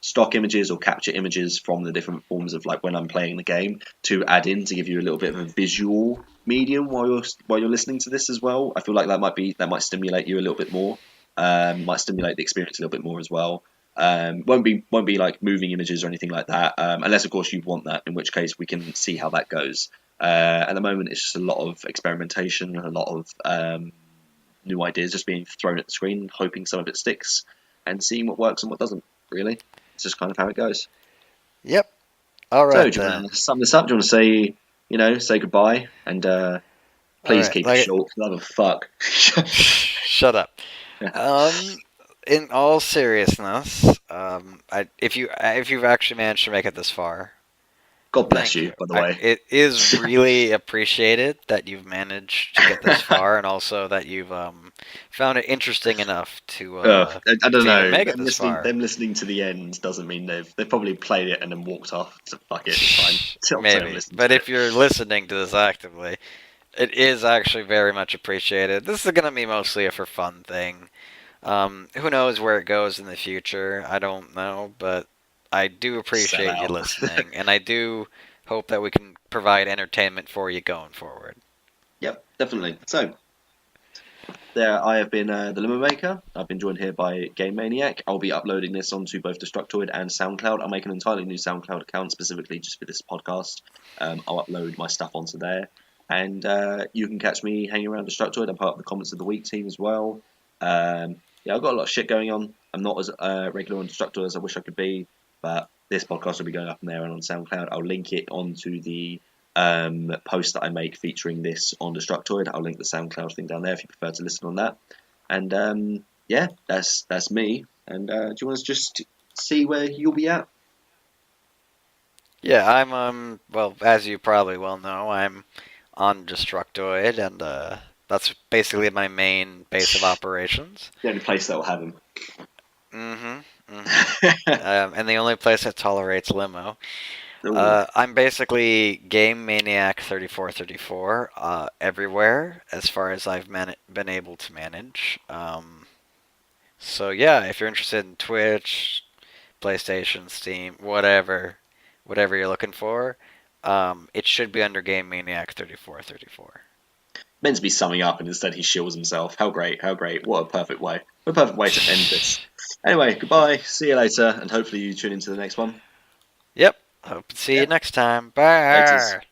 stock images or capture images from the different forms of like when I'm playing the game to add in to give you a little bit of a visual medium while you're listening to this as well. I feel like that might stimulate you a little bit more. Might stimulate the experience a little bit more as well. Won't be like moving images or anything like that, unless of course you want that, in which case we can see how that goes. At the moment, it's just a lot of experimentation, a lot of new ideas just being thrown at the screen, hoping some of it sticks, and seeing what works and what doesn't. Really, it's just kind of how it goes. Yep. All So, right do you want then. to sum this up? Do you want to say, say goodbye and All please right. keep it Like, short? For the love of fuck. shut up. Um, in all seriousness, if you've actually managed to make it this far, God bless thank you, you. by the way. It is really appreciated that you've managed to get this far, and also that you've found it interesting enough I don't to even know. make it this far. Them listening to the end doesn't mean they've probably played it and then walked off. So fuck it, it's fine. I'll tell them Maybe, listen but to it. if you're listening to this actively, it is actually very much appreciated. This is going to be mostly a for fun thing. Who knows where it goes in the future? I don't know, but I do Sell appreciate you out. listening, and I do hope that we can provide entertainment for you going forward. Yep, definitely. So there, I have been the Limbo Maker. I've been joined here by Game Maniac. I'll be uploading this onto both Destructoid and SoundCloud. I'll make an entirely new SoundCloud account specifically just for this podcast. I'll upload my stuff onto there, and you can catch me hanging around Destructoid. I'm part of the Comments of the Week team as well. Yeah, I've got a lot of shit going on. I'm not as regular on Destructoid as I wish I could be, but this podcast will be going up in there and on SoundCloud. I'll link it onto the post that I make featuring this on Destructoid. I'll link the SoundCloud thing down there if you prefer to listen on that. And yeah, that's me. And do you want to just see where you'll be at? Yeah, I'm well, as you probably well know, I'm on Destructoid, and that's basically my main base of operations. The only place that will have him. Mm-hmm. Mm-hmm. And the only place that tolerates limo. Ooh, I'm basically Game Maniac 3434 everywhere as far as I've been able to manage. So yeah, if you're interested in Twitch, PlayStation, Steam, whatever you're looking for, it should be under Game Maniac 3434. meant to be summing up, and instead he shills himself. How great! How great! What a perfect way! What a perfect way to end this. Anyway, goodbye. See you later, and hopefully you tune into the next one. Yep. Hope to see you Yeah, next time. later. Bye.